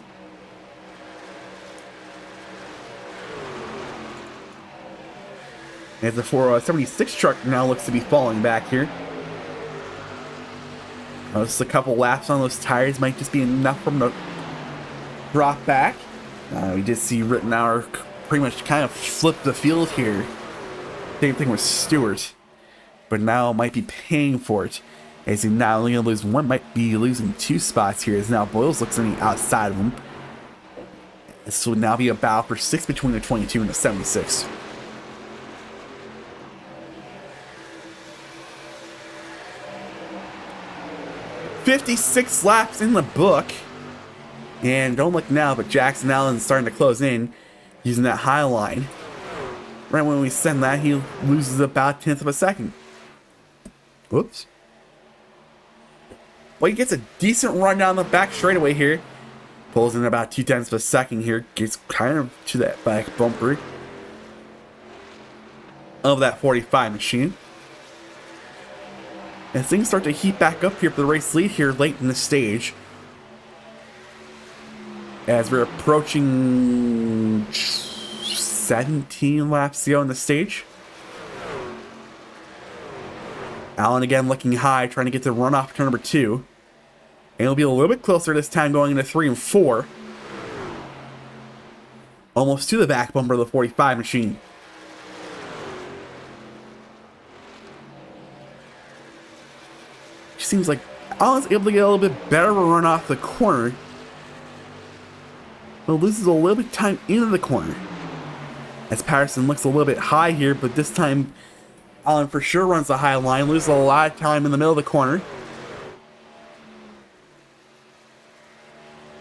As the 476 truck now looks to be falling back here. Just a couple laps on those tires might just be enough for him to drop back. We did see Rittenauer pretty much kind of flip the field here Same thing with Stewart. But now might be paying for it. As he not only going to lose one, might be losing 2 spots here. As now Boyles looks on the outside of him. This will now be a battle for 6 between the 22 and the 76. "56 laps in the book." And don't look now, but Jackson Allen's starting to close in using that high line. Right when we send that, he loses about 1/10 of a second. Whoops. Well, he gets a decent run down the back straightaway here. Pulls in about 2/10 of a second here. Gets kind of to that back bumper of that 45 machine. And things start to heat back up here for the race lead here late in the stage. As we're approaching 17 laps to go in the stage. Allen again looking high, trying to get the run off turn number 2. And it'll be a little bit closer this time going into 3 and 4. Almost to the back bumper of the 45 machine. It seems like Allen's able to get a little bit better of a run off the corner. But loses a little bit of time into the corner. As Patterson looks a little bit high here, but this time Allen for sure runs the high line, loses a lot of time in the middle of the corner.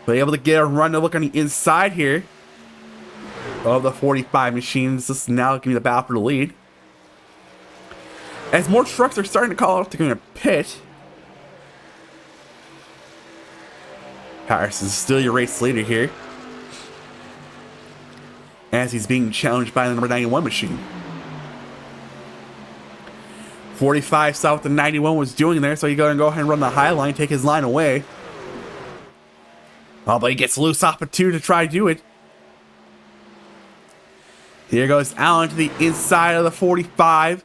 But able to get a run to look on the inside here of the 45 machines. This is now going to be the battle for the lead. As more trucks are starting to call out, they're going to pit. Patterson's still your race leader here, as he's being challenged by the number 91 machine. 45 saw what the 91 was doing there, so he's going to go ahead and run the high line, take his line away. Oh, but he gets loose off of 2 to try to do it. Here goes Allen to the inside of the 45.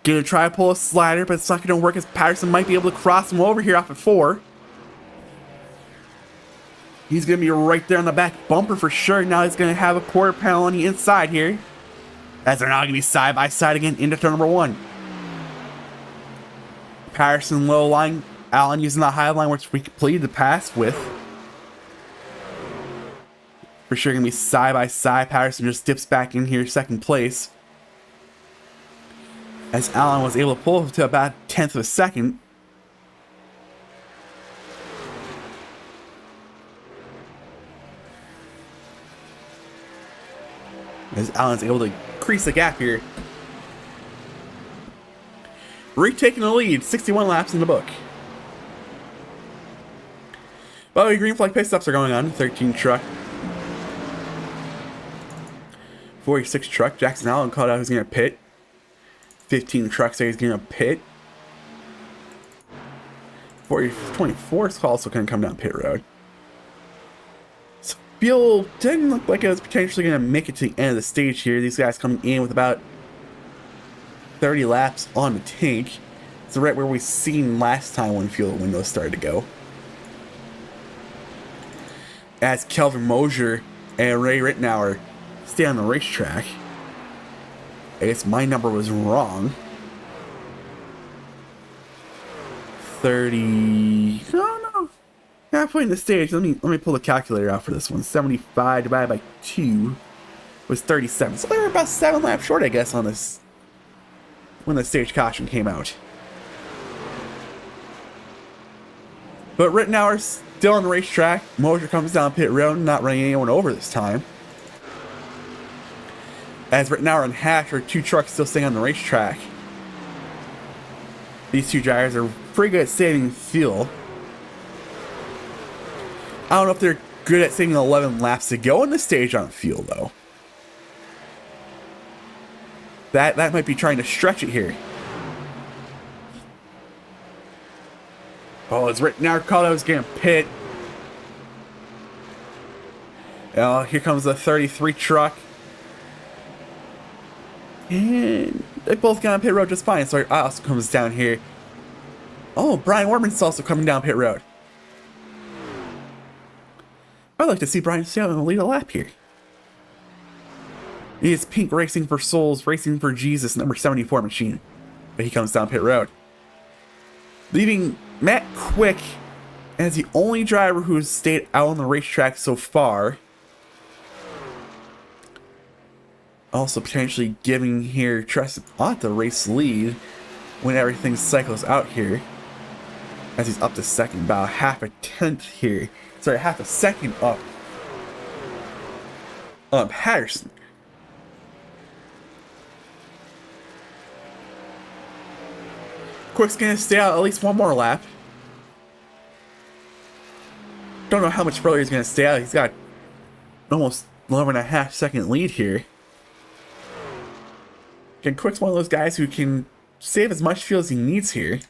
Gonna try to pull a slider, but it's not going to work as Patterson might be able to cross him over here off of 4. He's going to be right there on the back bumper for sure. Now he's going to have a quarter panel on the inside here, as they're now going to be side by side again into turn number 1. Patterson low line, Allen using the high line, which we completed the pass with. For sure going to be side by side. Patterson just dips back in here, second place, as Allen was able to pull to about 1/10 of a second. As Allen's able to increase the gap here. Retaking the lead, 61 laps in the book. By the way, green flag pit stops are going on. 13 truck. 46 truck. Jackson Allen called out he's going to pit. 15 truck say he's going to pit. 24 is also going to come down pit road. Feel didn't look like it was potentially going to make it to the end of the stage here. These guys coming in with about 30 laps on the tank. It's right where we seen last time when fuel windows started to go. As Kelvin Mosier and Ray Rittenauer stay on the racetrack. I guess my number was wrong. 30... Oh no. Halfway in the stage, let me pull the calculator out for this one. 75 divided by 2 was 37. So they were about 7 laps short, I guess, on this when the stage caution came out. But Rittenauer's still on the racetrack. Mosier comes down pit road, not running anyone over this time. As Rittenauer and Hatch are 2 trucks still staying on the racetrack. These 2 drivers are pretty good at saving fuel. I don't know if they're good at saving 11 laps to go in the stage on fuel, though. That might be trying to stretch it here. Oh, it's Rittenauer called out was going to pit. Oh, here comes the 33 truck. And they both got on pit road just fine. So also comes down here. Oh, Brian Warman's also coming down pit road. I'd like to see Brian stay out and lead a lap here. It is Pink Racing for Souls, Racing for Jesus, number 74 machine. But he comes down pit road, leaving Matt Quick as the only driver who has stayed out on the racetrack so far. Also potentially giving here Tristan Ott the race lead when everything cycles out here, as he's up to second, about half a tenth here. Sorry, half a second up Patterson. Quick's gonna stay out at least one more lap. Don't know how much further he's gonna stay out. He's got almost 11.5 second lead here. And Quick's one of those guys who can save as much fuel as he needs here,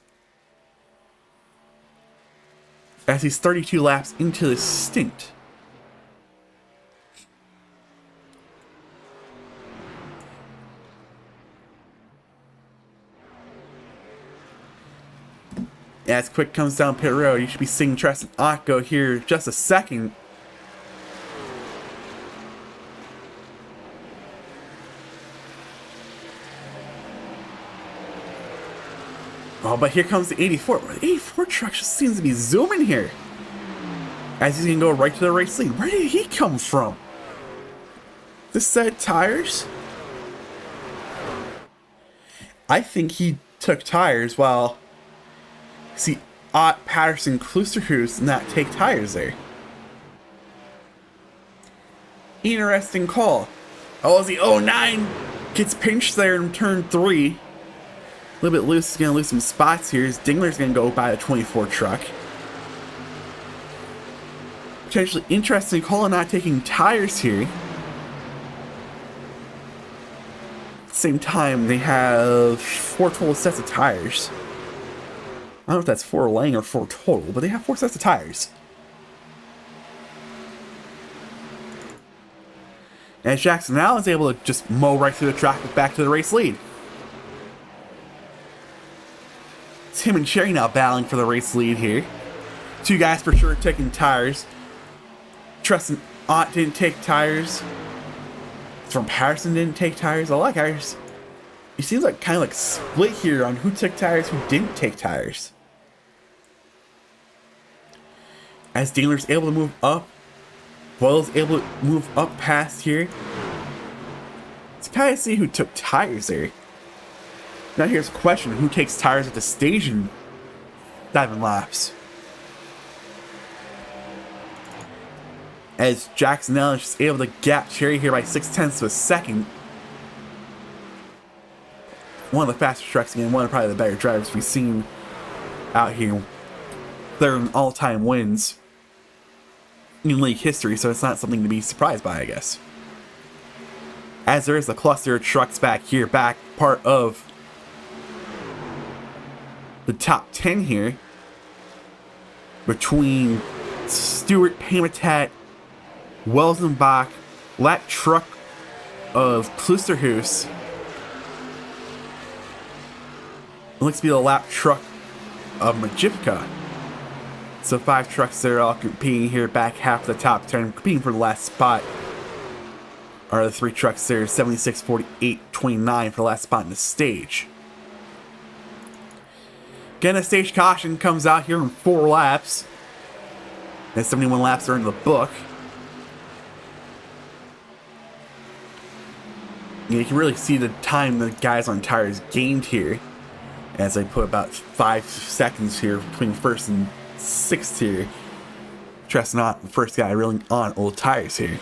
as he's 32 laps into the stint. As Quick comes down pit road, you should be seeing Tristan Ott go here just a second. Oh, but here comes the 84. The 84 truck just seems to be zooming here, as he's gonna go right to the race lead. Where did he come from? This set of tires? I think he took tires while see Ott, Patterson, Klusterhuis not take tires there. Interesting call. Oh, as the 09 gets pinched there in turn 3. A little bit loose. He's going to lose some spots here. Dingler's going to go by the 24 truck. Potentially interesting call on not taking tires here. At the same time, they have 4 total sets of tires. I don't know if that's 4 laying or 4 total, but they have 4 sets of tires. And Jackson now is able to just mow right through the track back to the race lead. It's him and Cherry now battling for the race lead here. 2 guys for sure taking tires. Tristan Ott didn't take tires. From Patterson didn't take tires. A lot of guys. It seems like kind of like split here on who took tires, who didn't take tires. As Dingler's able to move up, Boyle's able to move up past here. Let's kind of see who took tires there. Now here's a question: who takes tires at the station diving laps? As Jackson Allen is just able to gap Cherry here by 0.6 of a second. One of the faster trucks again, one of probably the better drivers we've seen out here. They're in all-time wins in league history, so it's not something to be surprised by, I guess. As there is a cluster of trucks back here, back part of the top 10 here, between Stewart, Paymatat, Welsenbach, lap truck of Klusterhuis. It looks to be the lap truck of Majipka. So 5 trucks that are all competing here, back half the top 10, competing for the last spot. Are the 3 trucks there, 76, 48, 29 for the last spot in the stage. Again, a stage caution comes out here in 4 laps. And 71 laps are in the book. And you can really see the time the guys on tires gained here, as they put about 5 seconds here between first and 6th here. Tristan Ott, the first guy really on old tires here.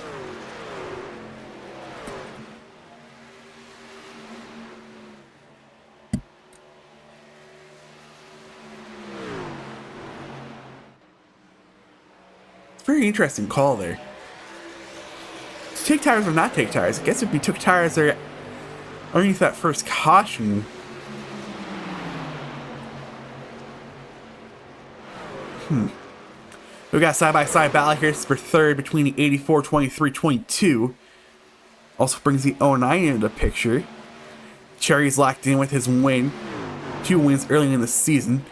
Very interesting call there. Take tires or not take tires? I guess if we took tires there underneath that first caution. We got side-by-side battle here for third between the 84, 23, 22. Also brings the 09 into the picture. Cherry's locked in with his win. 2 wins early in the season.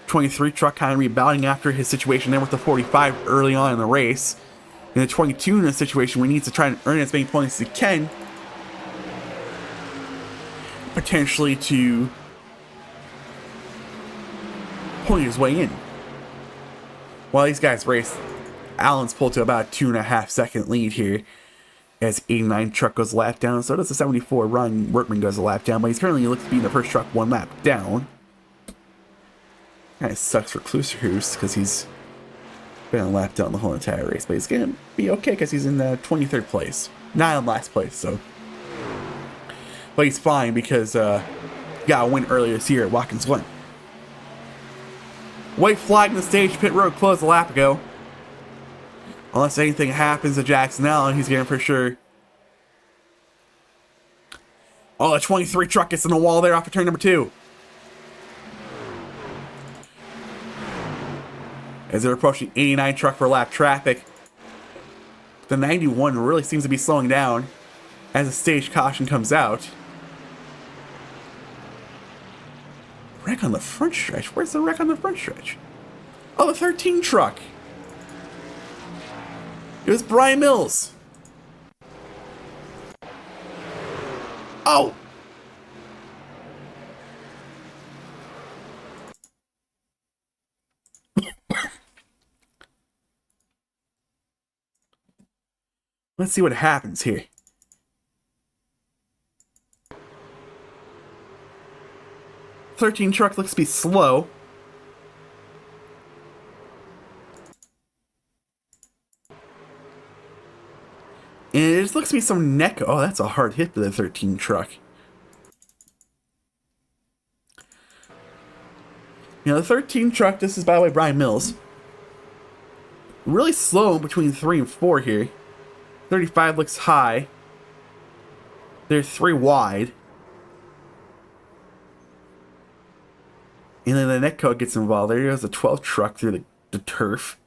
23 truck kind of rebounding after his situation there with the 45 early on in the race. And the 22 in a situation where he needs to try and earn as many points as he can. potentially to pulling his way in. While these guys race, Allen's pulled to about a 2.5 second lead here as 89 truck goes a lap down. So does the 74 Ron Workman goes a lap down, but he's currently looks to be the first truck 1 lap down. Kind of sucks for Kluserhus because he's been a lap down the whole entire race, but he's gonna be okay because he's in the 23rd place, not in last place. So, but he's fine because he got a win earlier this year at Watkins Glen. White flag in the stage, pit road closed a lap ago. Unless anything happens to Jackson Allen, he's getting for sure. Oh, the 23 truck gets in the wall there off of turn number 2. As they're approaching 89 truck per lap traffic, the 91 really seems to be slowing down as the stage caution comes out. Wreck on the front stretch? Where's the wreck on the front stretch? Oh, the 13 truck. It was Brian Mills. Oh! Let's see what happens here. '13 truck looks to be slow. And it just looks to be some neck. Oh, that's a hard hit to the 13 truck. You know, the 13 truck, this is by the way Brian Mills. Really slow between 3 and 4 here. 35 looks high. They're 3 wide. And then the neck code gets involved. There goes the 12 truck through the turf.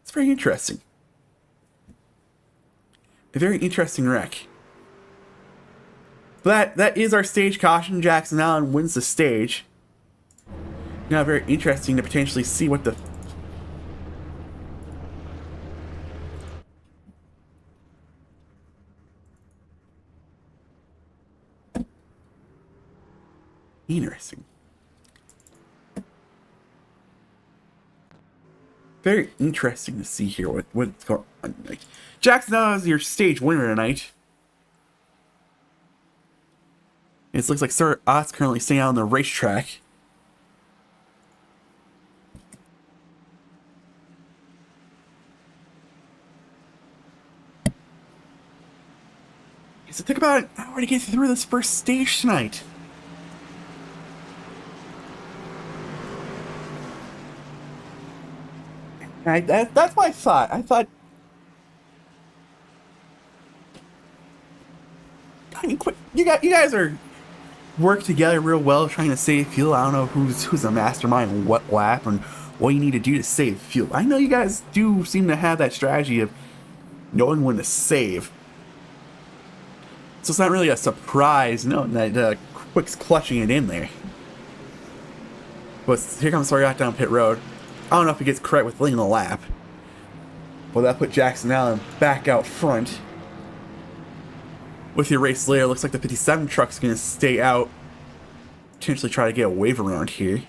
It's very interesting. A very interesting wreck. But that is our stage caution. Jackson Allen wins the stage. Now very interesting to potentially see what the... Interesting. Very interesting to see here what's going on. Like, Jackson Allen is your stage winner tonight. It looks like Sir Ott's currently staying out on the racetrack. So think about an hour to get through this first stage tonight. That's what I thought. I thought... I mean, quick, you guys are work together real well trying to save fuel. I don't know who's a mastermind on what lap and what you need to do to save fuel. I know you guys do seem to have that strategy of knowing when to save. So it's not really a surprise knowing that Quick's clutching it in there. But here comes Soriat down pit road. I don't know if he gets correct with leading the lap. But that put Jackson Allen back out front. With your race later, looks like the 57 truck's going to stay out. Potentially try to get a wave around here.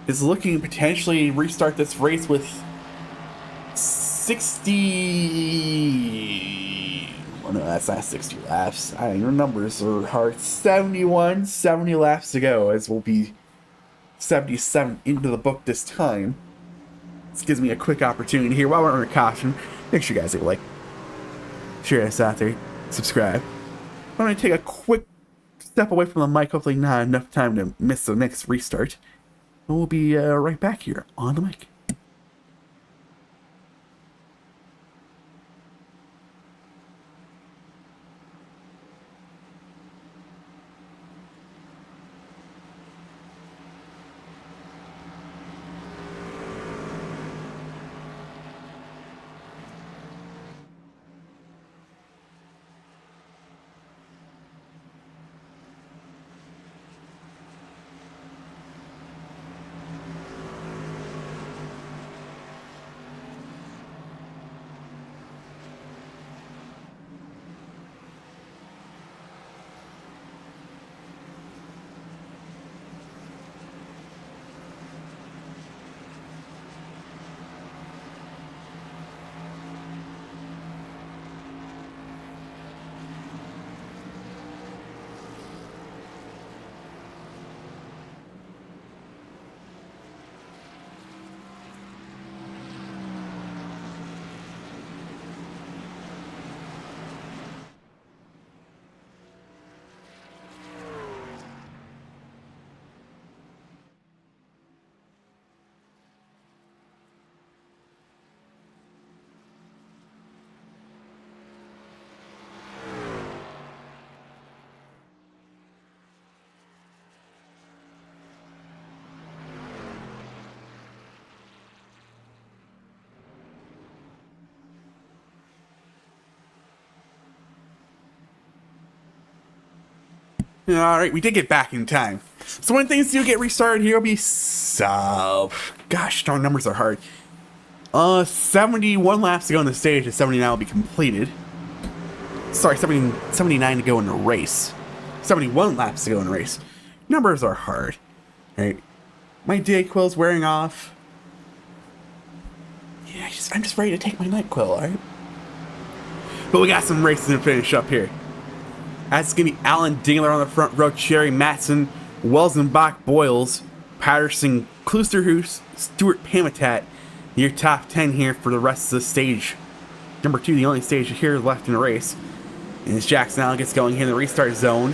Is looking to potentially restart this race with 60... Oh no, that's not 60 laps. Your numbers are hard. 70 laps to go, as we'll be 77 into the book this time. This gives me a quick opportunity here while we're under caution. Make sure you guys like, share this out there, subscribe. I'm going to take a quick step away from the mic, hopefully not enough time to miss the next restart. And we'll be right back here on the mic. Alright, we did get back in time. So when things do get restarted here, it'll be so... Gosh, darn, numbers are hard. 71 laps to go in the stage, and 79 will be completed. Sorry, 79 to go in the race. 71 laps to go in the race. Numbers are hard. Alright. My day quill's wearing off. Yeah, I'm just ready to take my night quill, alright? But we got some races to finish up here. That's going to be Alan Dingler on the front row, Cherry Matson, Welsenbach, Boyles, Patterson, Klusterhoos, Stewart Pamitat. Your top 10 here for the rest of the stage. Number 2, the only stage here left in the race. And as Jackson Allen gets going here in the restart zone.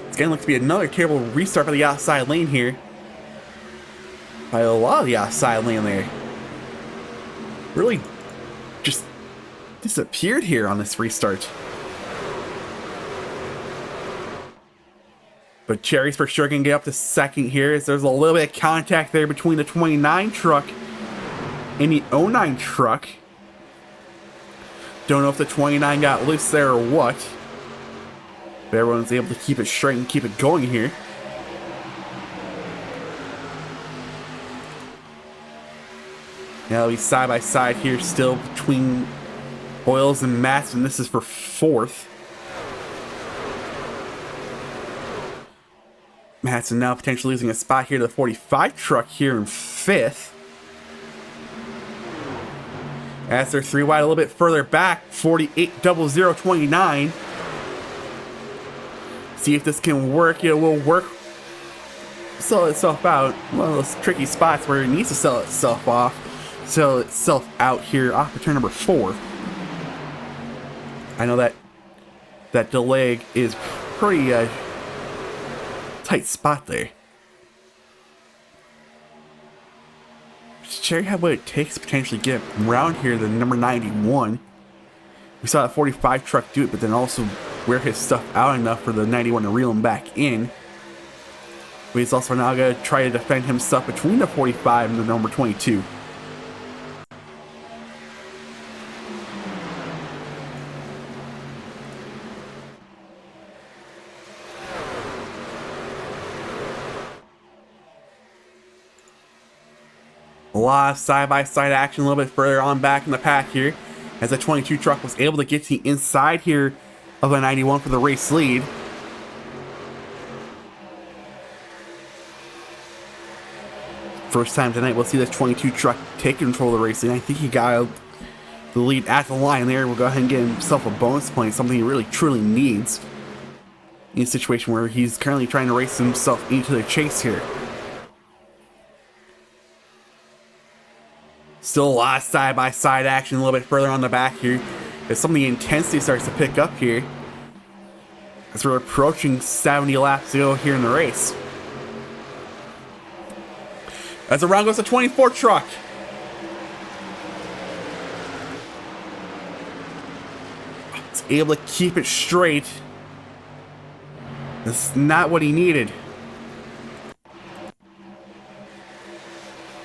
It's going to look to be another terrible restart by the outside lane here. By a lot of the outside lane there. Really just disappeared here on this restart. But Cherry's for sure going to get up to second here, as there's a little bit of contact there between the 29 truck and the 09 truck. Don't know if the 29 got loose there or what. But everyone's able to keep it straight and keep it going here. Now we side by side here still between Boyles and Matson. This is for 4th. Matson now potentially losing a spot here to the 45 truck here in 5th. As they're 3 wide a little bit further back, 48-0029. See if this can work. It will work. Sell itself out. One of those tricky spots where it needs to sell itself off. Sell itself out here off of turn number 4. I know that delay is pretty tight spot there. Does Cherry have what it takes to potentially get around here the number 91? We saw that 45 truck do it, but then also wear his stuff out enough for the 91 to reel him back in. But he's also now going to try to defend himself between the 45 and the number 22. A lot of side-by-side action a little bit further on back in the pack here, as the 22 truck was able to get to the inside here of the 91 for the race lead. First time tonight we'll see this 22 truck take control of the race lead. I think he got the lead at the line there. We'll go ahead and get himself a bonus point, something he really truly needs in a situation where he's currently trying to race himself into the chase here. Still a lot of side-by-side action a little bit further on the back here, as some of the intensity starts to pick up here as we're approaching 70 laps to go here in the race. As around goes the 24 truck. It's able to keep it straight. That's not what he needed.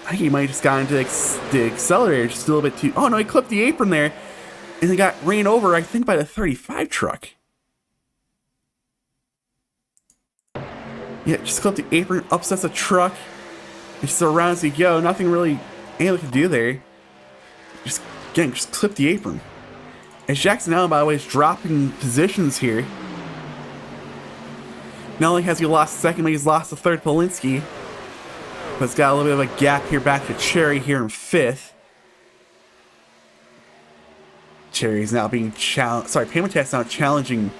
I think he might have just got into the accelerator just a little bit too... Oh no, he clipped the apron there and then got ran over, I think, by the 35 truck. Yeah, just clipped the apron, upsets the truck. Just around as you go. Nothing really able to do there. Just, again, just clip the apron. As Jackson Allen, by the way, is dropping positions here. Not only has he lost second, but he's lost the third Polinsky. But it's got a little bit of a gap here back to Cherry here in 5th. Cherry's now being challenged. Sorry, Pamitat's now challenging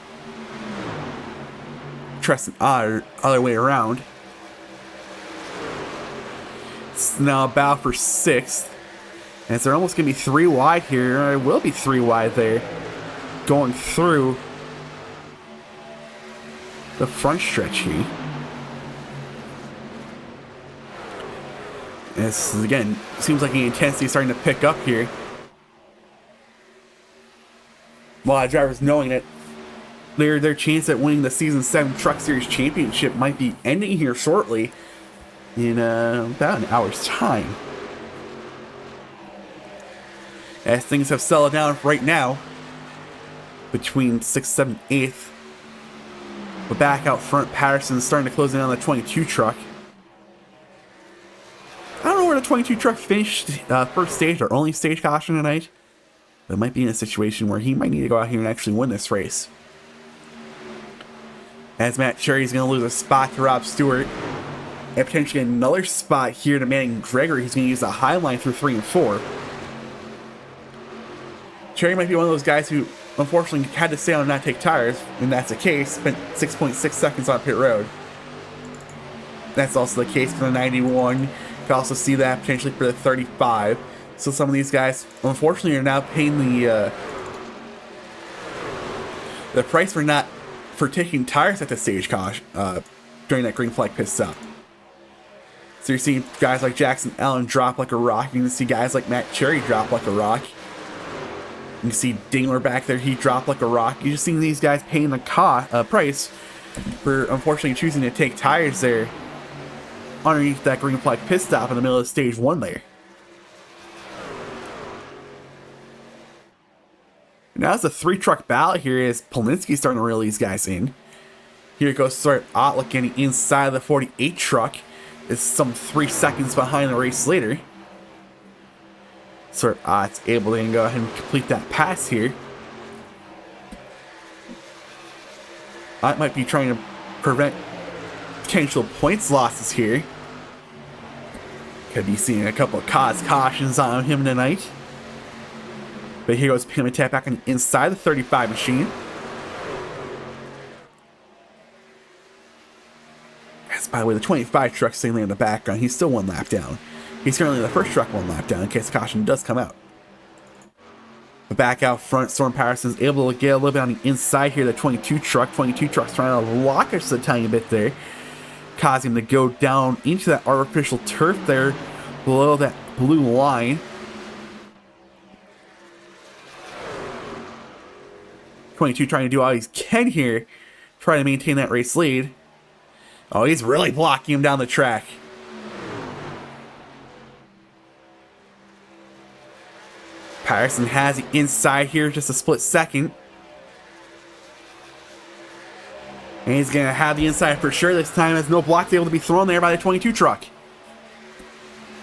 Treston other way around. It's now a battle for 6th. And they're almost going to be 3 wide here. It will be 3 wide there. Going through the front stretch here. And this is, again, seems like the intensity is starting to pick up here. A lot of drivers knowing that their chance at winning the Season 7 Truck Series Championship might be ending here shortly in about an hour's time. As things have settled down right now between 6th, 7th, 8th. But back out front, Patterson's starting to close in on the 22 truck. I don't know where the 22 truck finished first stage or only stage caution tonight. But it might be in a situation where he might need to go out here and actually win this race. As Matt Cherry's going to lose a spot to Rob Stewart. And potentially another spot here to Manning Gregory, who's going to use the high line through 3 and 4. Cherry might be one of those guys who unfortunately had to stay on and not take tires. When that's the case, spent 6.6 seconds on pit road. That's also the case for the 91. You can also see that potentially for the 35. So some of these guys, unfortunately, are now paying the price for taking tires at the stage caution during that green flag pit stop. So you're seeing guys like Jackson Allen drop like a rock. You can see guys like Matt Cherry drop like a rock. You can see Dingler back there, he dropped like a rock. You're just seeing these guys paying the price for unfortunately choosing to take tires there underneath that green flag pit stop in the middle of stage 1 there. Now it's a 3-truck battle here as Polinsky starting to reel these guys in. Here goes Stuart Otlick getting inside of the 48 truck. It's some 3 seconds behind the race leader. Stuart Ott's able to go ahead and complete that pass here. Ott might be trying to prevent potential points losses here. Could be seeing a couple of cautions on him tonight. But here goes Pim Attack back on the inside the 35 machine. As by the way, the 25 truck staying there in the background. He's still 1 lap down. He's currently the first truck 1 lap down in case caution does come out. But back out front, Storm Patterson's able to get a little bit on the inside here. The 22 truck. 22 truck's trying to lock us a tiny bit there, causing him to go down into that artificial turf there below that blue line. 22 trying to do all he can here, trying to maintain that race lead. Oh, he's really blocking him down the track. Patterson has the inside here, just a split second. And he's going to have the inside for sure this time, as no block able to be thrown there by the 22 truck.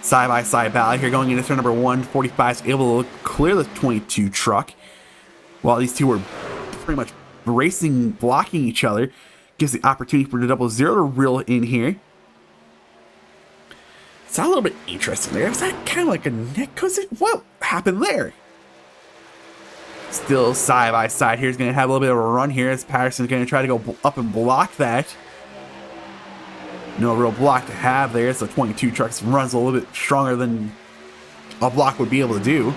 Side-by-side battle here going into turn number 1. 45 is able to clear the 22 truck. While these two were pretty much racing, blocking each other. Gives the opportunity for the 00 to reel in here. It's a little bit interesting there. Is that kind of like a neck? What happened there? Still side by side here. He's going to have a little bit of a run here as Patterson's going to try to go up and block that. No real block to have there. So 22 trucks runs a little bit stronger than a block would be able to do.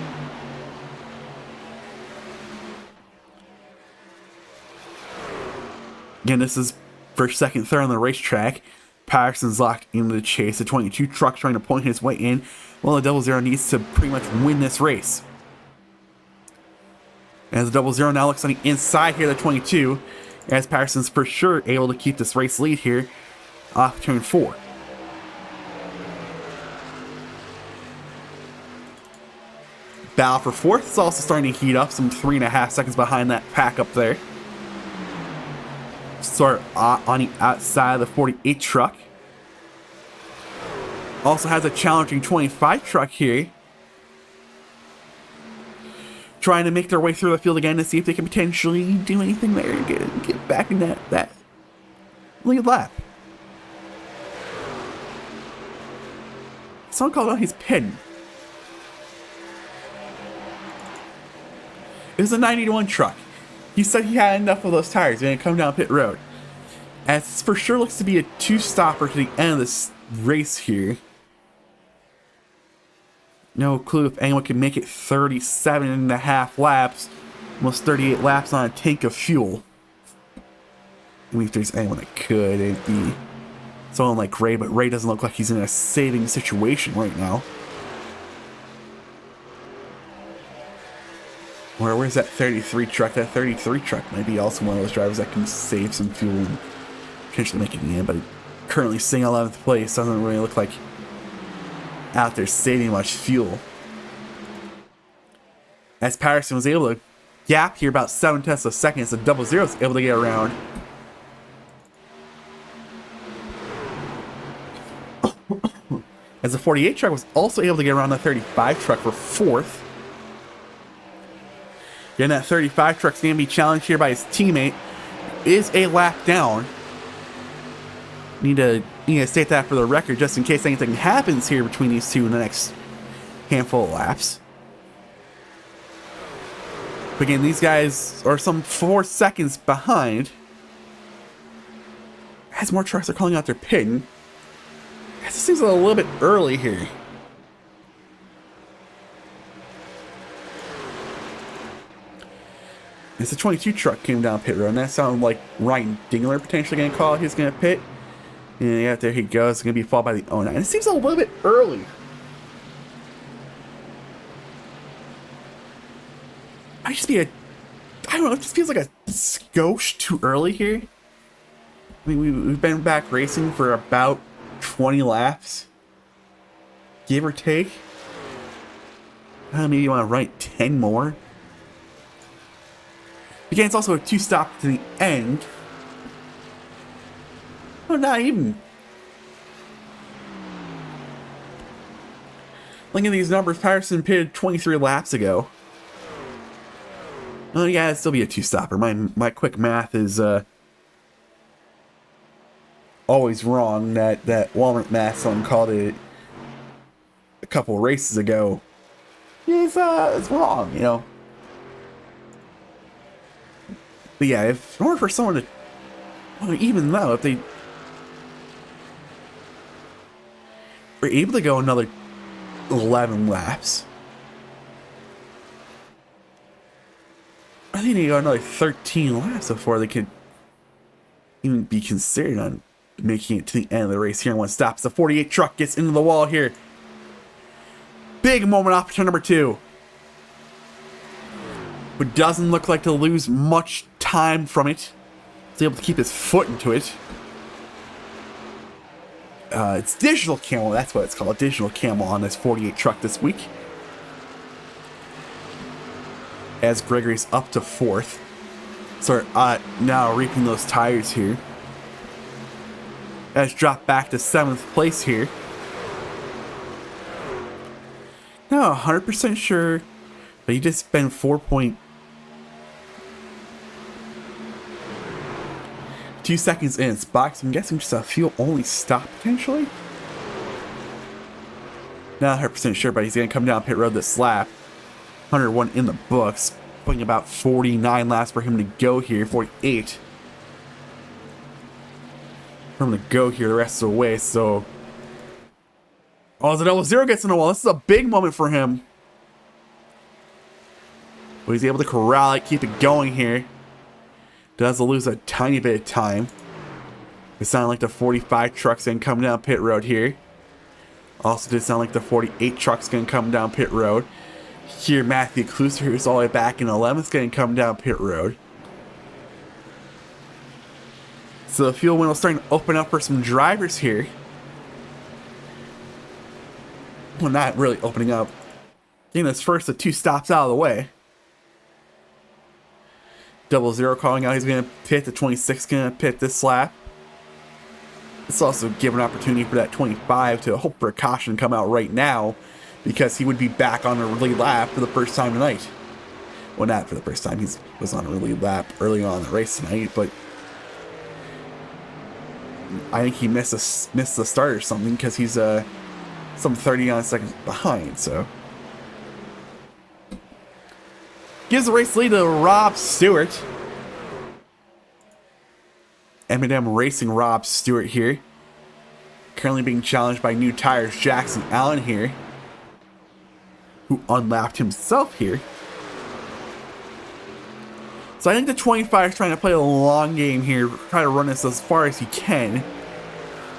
Again, this is first, second, third on the racetrack. Patterson's locked into the chase. The 22 truck trying to point his way in. Well, the 00 needs to pretty much win this race. As the 00 now looks on the inside here, the 22. As Patterson's for sure able to keep this race lead here off turn 4. Battle for fourth is also starting to heat up. Some 3.5 seconds behind that pack up there. Start on the outside of the 48 truck. Also has a challenging 25 truck here. Trying to make their way through the field again to see if they can potentially do anything there and get back in that lead lap. Someone called out his pin. It was a 91 truck. He said he had enough of those tires and come down pit road. As this for sure looks to be a 2-stopper to the end of this race here. No clue if anyone can make it 37.5 laps. Almost 38 laps on a tank of fuel. I mean, if there's anyone that could, it'd be someone like Ray, but Ray doesn't look like he's in a saving situation right now. Where's that 33 truck? That 33 truck might be also one of those drivers that can save some fuel and potentially make it in, but currently sitting 11th place doesn't really look like out there saving much fuel. As Patterson was able to gap here about 7 tenths of seconds, the 00 is able to get around. as the 48 truck was also able to get around the 35 truck for 4th. Again, that 35 truck's going to be challenged here by his teammate. Is a lap down. Need to state that for the record, just in case anything happens here between these two in the next handful of laps. But again, these guys are some 4 seconds behind. As more trucks are calling out their pit. This seems a little bit early here. It's the 22 truck came down pit road, and that sounded like Ryan Dingler potentially going to call. He's going to pit. And yeah, there he goes. It's going to be followed by the 09. It seems a little bit early. I don't know, it just feels like a skosh too early here. I mean, we've been back racing for about 20 laps. Give or take. I don't know, maybe you want to write 10 more. Again, it's also a 2-stop to the end. Oh, not even. Looking at these numbers, Patterson pitted 23 laps ago. Oh yeah, it'd still be a 2-stopper. My quick math is always wrong. That Walmart math someone called it a couple races ago is wrong, you know. But yeah, if in order for someone to, well, even though if they were able to go another 11 laps, I think they go another 13 laps before they could even be considered on making it to the end of the race here. And one stops. The 48 truck gets into the wall here. Big moment off turn number 2. But doesn't look like to lose much time from it. He's able to keep his foot into it. It's digital camo. That's what it's called. Digital camo on this 48 truck this week. As Gregory's up to 4th. So now reaping those tires here. As dropped back to 7th place here. Not 100% sure, but he just spent 4.2 seconds in its box. I'm guessing just a fuel only stop potentially. Not 100% sure, but he's going to come down pit road this lap. 101 in the books, putting about 49 laps for him to go here. 48 for him to go here the rest of the way. So, oh, the 00 gets in the wall. This is a big moment for him. But he's able to corral it, keep it going here. Does lose a tiny bit of time. It sounded like the 45 truck's gonna come down pit road here. Also did sound like the 48 truck's gonna come down pit road. Here, Matthew Kluser, who's all the way back in 11th, going to come down pit road. So the fuel window's starting to open up for some drivers here. Well, not really opening up. Getting this first of 2 stops out of the way. 00 calling out he's going to pit. The 26 going to pit this lap. It's also give an opportunity for that 25 to hope for a caution come out right now, because he would be back on a lead lap for the first time tonight. Well, not for the first time. He was on a lead lap early on in the race tonight, but I think he missed the start or something, because he's some 30 seconds behind. So gives the race lead to Rob Stewart. M&M Racing Rob Stewart here. Currently being challenged by new tires Jackson Allen here, who unlapped himself here. So I think the 25 is trying to play a long game here, try to run this as far as he can.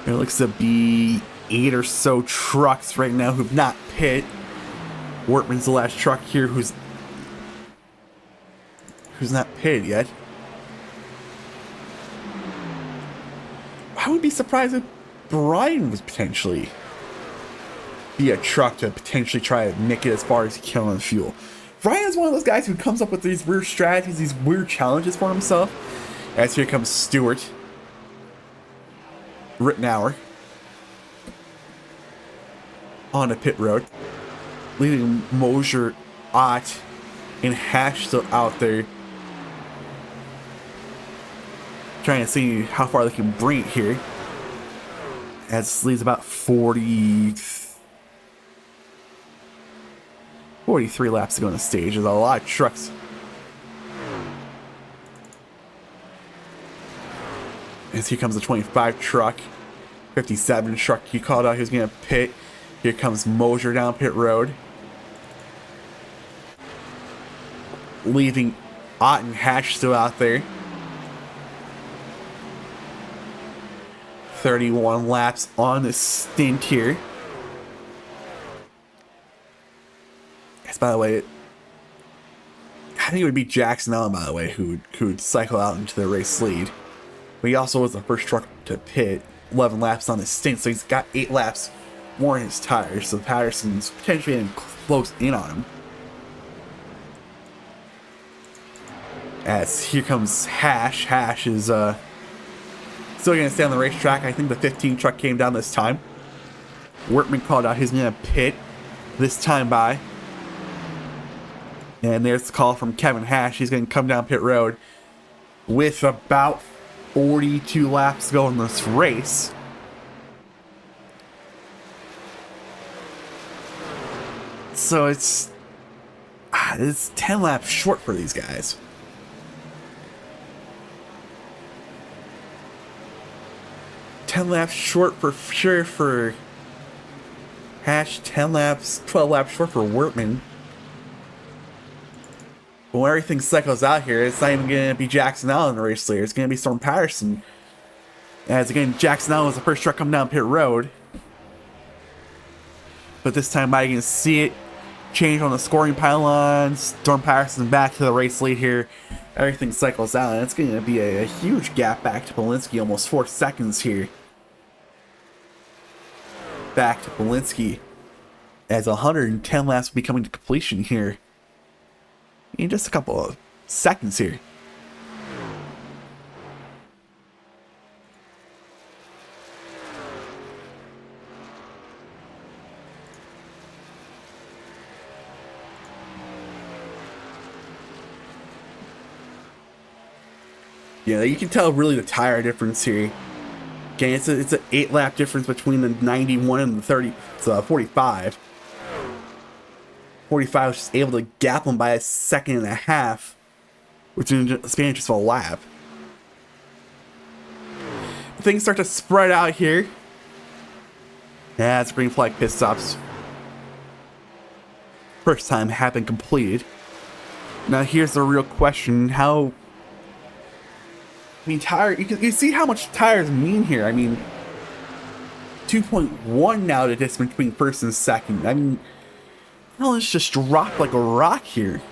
There looks to be 8 or so trucks right now who've not pit. Wortman's the last truck here who's not pitted yet. I would be surprised if Brian was potentially be a truck to potentially try to make it as far as he can on fuel. Brian is one of those guys who comes up with these weird strategies, these weird challenges for himself. As here comes Stewart. Rittenauer. on the pit road, leaving Mosier, Ott, and Hash still out there, trying to see how far they can bring it here. As this leaves about 43 laps to go on the stage. There's a lot of trucks. As here comes the 25 truck, 57 truck. He called out he was going to pit. Here comes Mosier down pit road, leaving Ott and Hatch still out there. 31 laps on the stint here. Yes, by the way, I think it would be Jackson Allen, by the way, who would cycle out into the race lead. But he also was the first truck to pit, 11 laps on his stint, so he's got 8 laps more in his tires, so Patterson's potentially getting close in on him. As here comes Hash. Hash is still going to stay on the racetrack. I think the 15 truck came down this time. Workman called out he's going to pit this time by. And there's the call from Kevin Hash. He's going to come down pit road with about 42 laps to go in this race. So it's 10 laps short for these guys. Short for sure for Hash, 10 laps, 12 laps short for Workman. But when everything cycles out here, it's not even going to be Jackson Allen in the race leader. It's going to be Storm Patterson. As again, Jackson Allen was the first truck coming down pit road. But this time I can see it change on the scoring pylon. Storm Patterson back to the race lead here. Everything cycles out, and it's going to be a huge gap back to Polinsky, almost 4 seconds here. Back to Polinsky as 110 laps will be coming to completion here in just a couple of seconds here. Yeah, you can tell really the tire difference here. Okay, it's an 8 lap difference between the 91 and the 45. 45 was just able to gap them by a second and a half, which is a span just of a lap. Things start to spread out here. As green flag pit stops. First time have been completed. Now here's the real question: how? I mean, tire. You see how much tires mean here. I mean, 2.1 now the distance between first and second. I mean, well, it's just dropped like a rock here.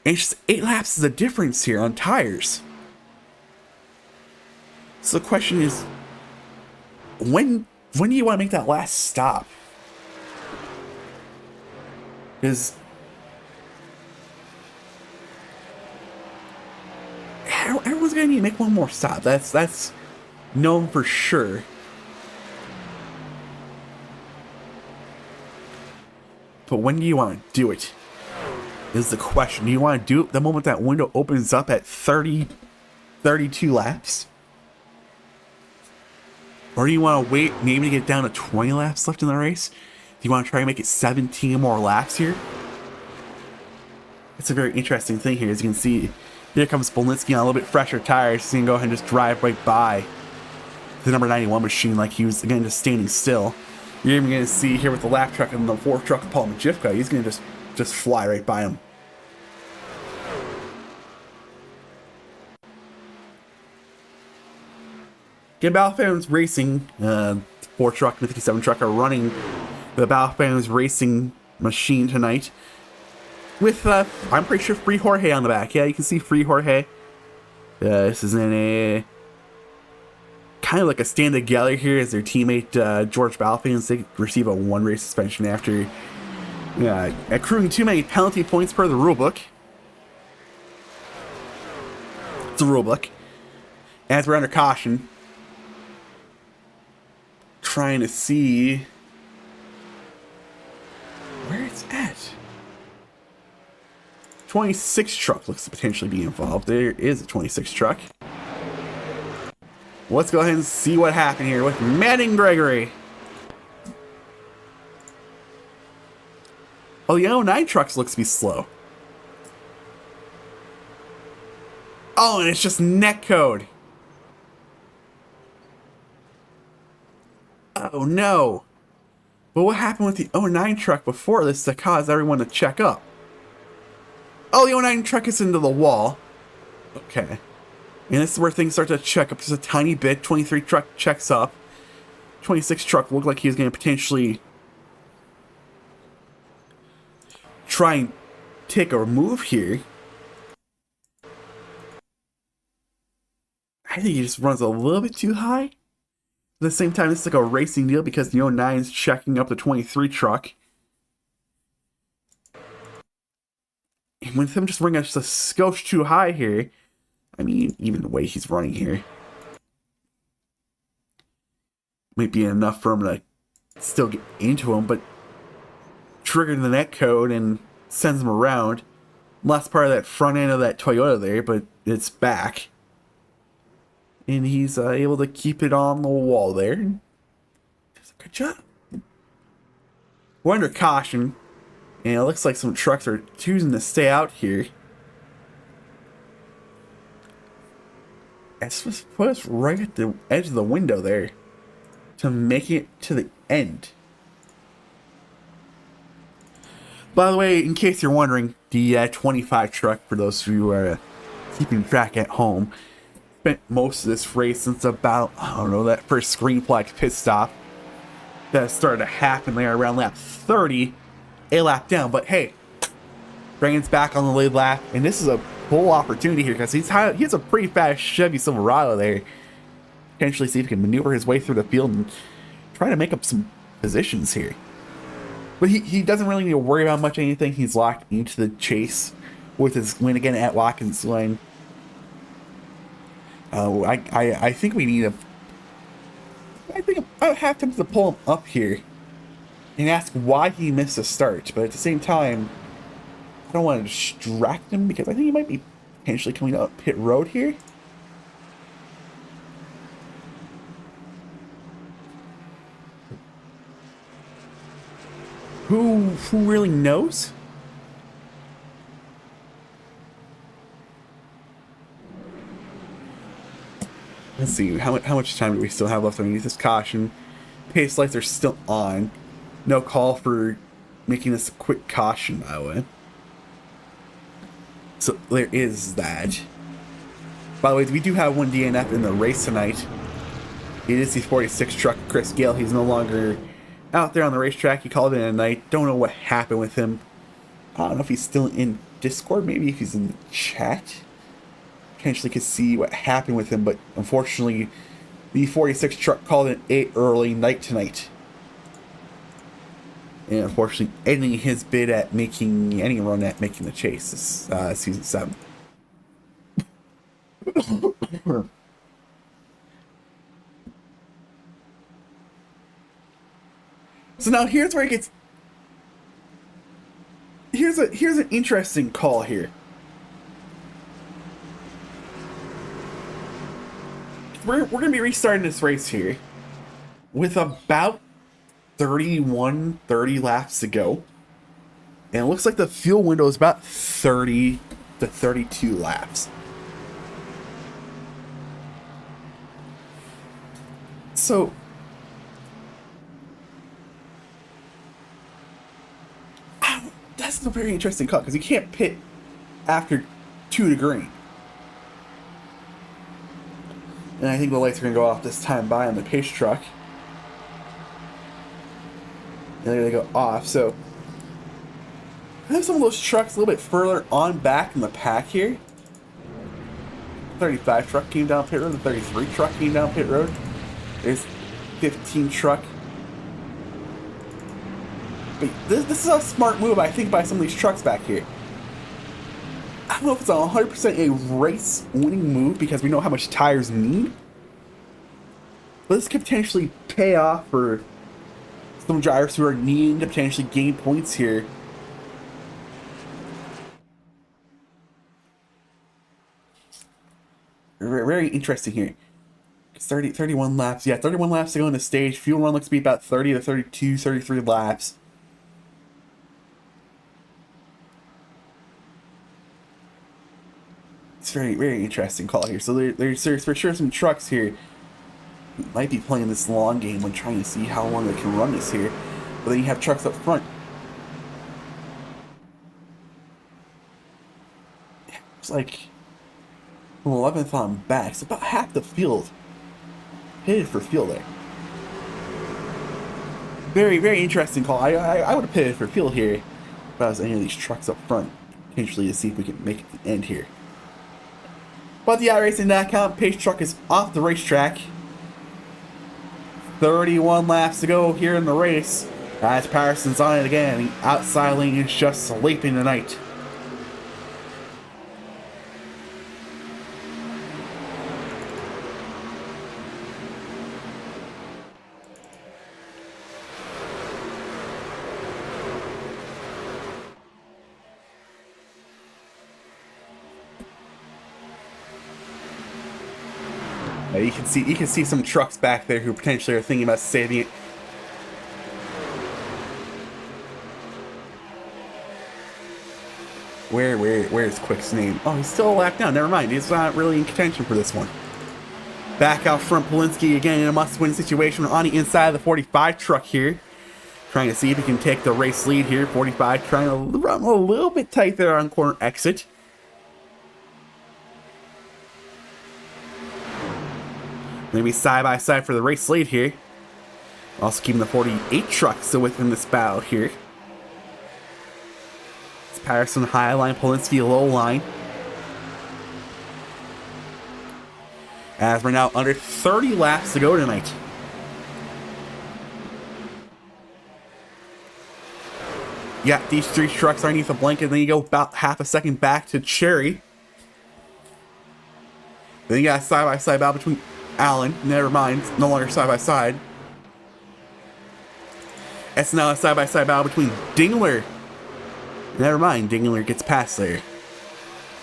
And it's just 8 laps is the difference here on tires. So the question is, when do you want to make that last stop? Because everyone's gonna need to make one more stop. That's known for sure. But when do you want to do it? Is the question. Do you want to do it the moment that window opens up at 32 laps? Or do you want to wait maybe to get down to 20 laps left in the race? Do you want to try and make it 17 more laps here? It's a very interesting thing here. As you can see, here comes Polinsky on a little bit fresher tires. He's going to go ahead and just drive right by the number 91 machine like he was, again, just standing still. You're even going to see here with the lap truck and the 4th truck of Paul Majivka, he's going to just fly right by him. Again, Balfoun's Racing, 4 truck and the 57 truck are running the Balfoun's Racing machine tonight. With, I'm pretty sure, Free Jorge on the back. Yeah, you can see Free Jorge. This is in a kind of like a stand together here as their teammate George Balfoun's. They receive a 1-race suspension after accruing too many penalty points per the rulebook. It's a rulebook. As we're under caution, trying to see where it's at. 26 truck looks to potentially be involved. There is a 26 truck. Let's go ahead and see what happened here with Manning Gregory. Oh, the 09 trucks looks to be slow. Oh, and it's just net code. Oh no. But what happened with the 09 truck before this to cause everyone to check up? Oh, the 09 truck is into the wall. Okay. And this is where things start to check up just a tiny bit. 23 truck checks up. 26 truck looked like he was going to potentially try and take a move here. I think he just runs a little bit too high. At the same time, it's like a racing deal because the 09 is checking up the 23 truck. And with him just running just a skosh too high here, I mean, even the way he's running here might be enough for him to still get into him, but trigger the net code and sends him around. Last part of that front end of that Toyota there, but it's back. And he's able to keep it on the wall there. Does a good job. We're under caution. And it looks like some trucks are choosing to stay out here. Let's just put us right at the edge of the window there to make it to the end. By the way, in case you're wondering, the 25 truck, for those of you who are keeping track at home, spent most of this race since about, I don't know, that first green flag pit stop that started to happen there around lap 30, a lap down. But hey, Brandon's back on the lead lap, and this is a full opportunity here because he has a pretty fast Chevy Silverado there. Potentially see if he can maneuver his way through the field and try to make up some positions here. But he doesn't really need to worry about much anything. He's locked into the chase with his win again at Watkins Lane. I think we need I think I have to pull him up here and ask why he missed a start. But at the same time, I don't want to distract him because I think he might be potentially coming up pit road here. Who really knows? Let's see, how much time do we still have left underneath this caution? Pace lights are still on. No call for making this a quick caution, by the way. So there is that. By the way, we do have one DNF in the race tonight. It is the 46 truck, Chris Gale. He's no longer out there on the racetrack. He called in at night. Don't know what happened with him. I don't know if he's still in Discord. Maybe if he's in the chat. Potentially could see what happened with him, but unfortunately the 46 truck called in 8 early night tonight, and unfortunately ending his bid at making any run at making the chase this season 7. So now here's where it gets, here's an interesting call here. We're going to be restarting this race here with about 30 laps to go. And it looks like the fuel window is about 30 to 32 laps. So that's a very interesting call because you can't pit after 2 to green. And I think the lights are going to go off this time by on the pace truck. And they're going to go off. So I have some of those trucks a little bit further on back in the pack here. 35 truck came down pit road. The 33 truck came down pit road. There's 15 truck. But this is a smart move, I think, by some of these trucks back here. I don't know if it's 100% a race-winning move because we know how much tires need. But this could potentially pay off for some drivers who are needing to potentially gain points here. Very interesting here. 31 laps. Yeah, 31 laps to go in the stage. Fuel run looks to be about 30 to 32, 33 laps. It's very interesting call here. So there's for sure some trucks here who might be playing this long game when trying to see how long they can run this here. But then you have trucks up front. It's like 11th on back. It's about half the field pitted for fuel there. Very interesting call. I would have pitted for fuel here if I was any of these trucks up front, potentially to see if we can make it to the end here. But the iRacing.com pace truck is off the racetrack. 31 laps to go here in the race. As Patterson's on it again. The outside lane is just sleeping tonight. You can see some trucks back there who potentially are thinking about saving it. Where's Quick's name? Oh, he's still a lap down. Never mind. He's not really in contention for this one. Back out front, Polinsky again in a must-win situation on the inside of the 45 truck here. Trying to see if he can take the race lead here. 45 trying to run a little bit tight there on corner exit. Maybe side by side for the race lead here. Also keeping the 48 truck still within this battle here. It's Patterson high line, Polinsky low line. As we're now under 30 laps to go tonight. Yeah, these three trucks underneath the blanket, then you go about half a second back to Cherry. Then you got a side by side battle between Allen, never mind, no longer side by side. It's now a side by side battle between Dingler. Never mind, Dingler gets past there.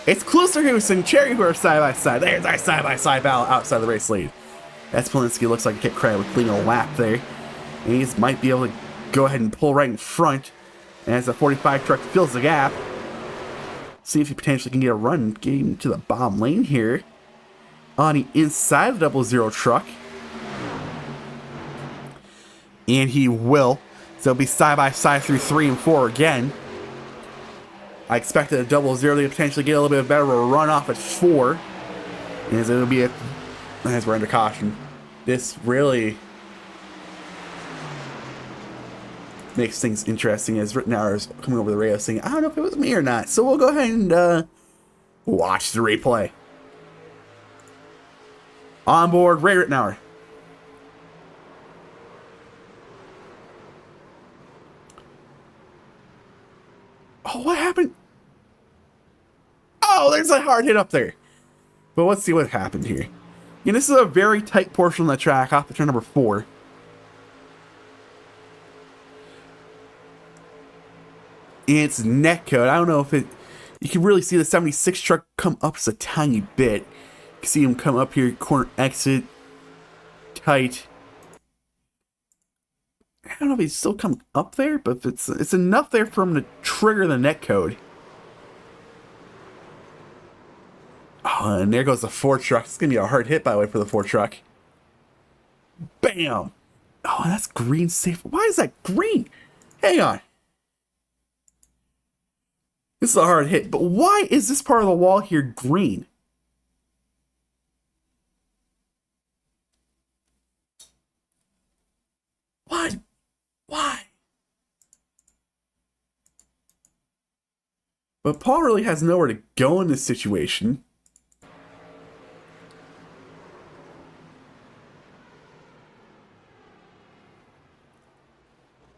It's Klusterhoos and Cherry who are side by side. There's our side by side battle outside the race lead. That's Polinsky looks like he get credit with cleaning a lap there. And he might be able to go ahead and pull right in front. And as the 45 truck fills the gap, see if he potentially can get a run getting to the bottom lane here. On the inside of the 00 truck. And he will. So it'll be side by side through 3 and 4 again. I expected a 00 to potentially get a little bit better of a run off at 4. As it'll be as we're under caution. This really makes things interesting as Rittenauer's coming over the radio saying, I don't know if it was me or not. So we'll go ahead and watch the replay. On board, Ray Rittenauer. Oh, what happened? Oh, there's a hard hit up there. But let's see what happened here. Yeah, this is a very tight portion of the track off the turn number 4. It's netcode. I don't know if it... You can really see the 76 truck come up just a tiny bit. You can see him come up here, corner exit, tight. I don't know if he's still coming up there, but it's enough there for him to trigger the netcode. Oh, and there goes the 4 truck. It's going to be a hard hit, by the way, for the 4 truck. Bam! Oh, that's green safe. Why is that green? Hang on. This is a hard hit, but why is this part of the wall here green? What? Why? But Paul really has nowhere to go in this situation.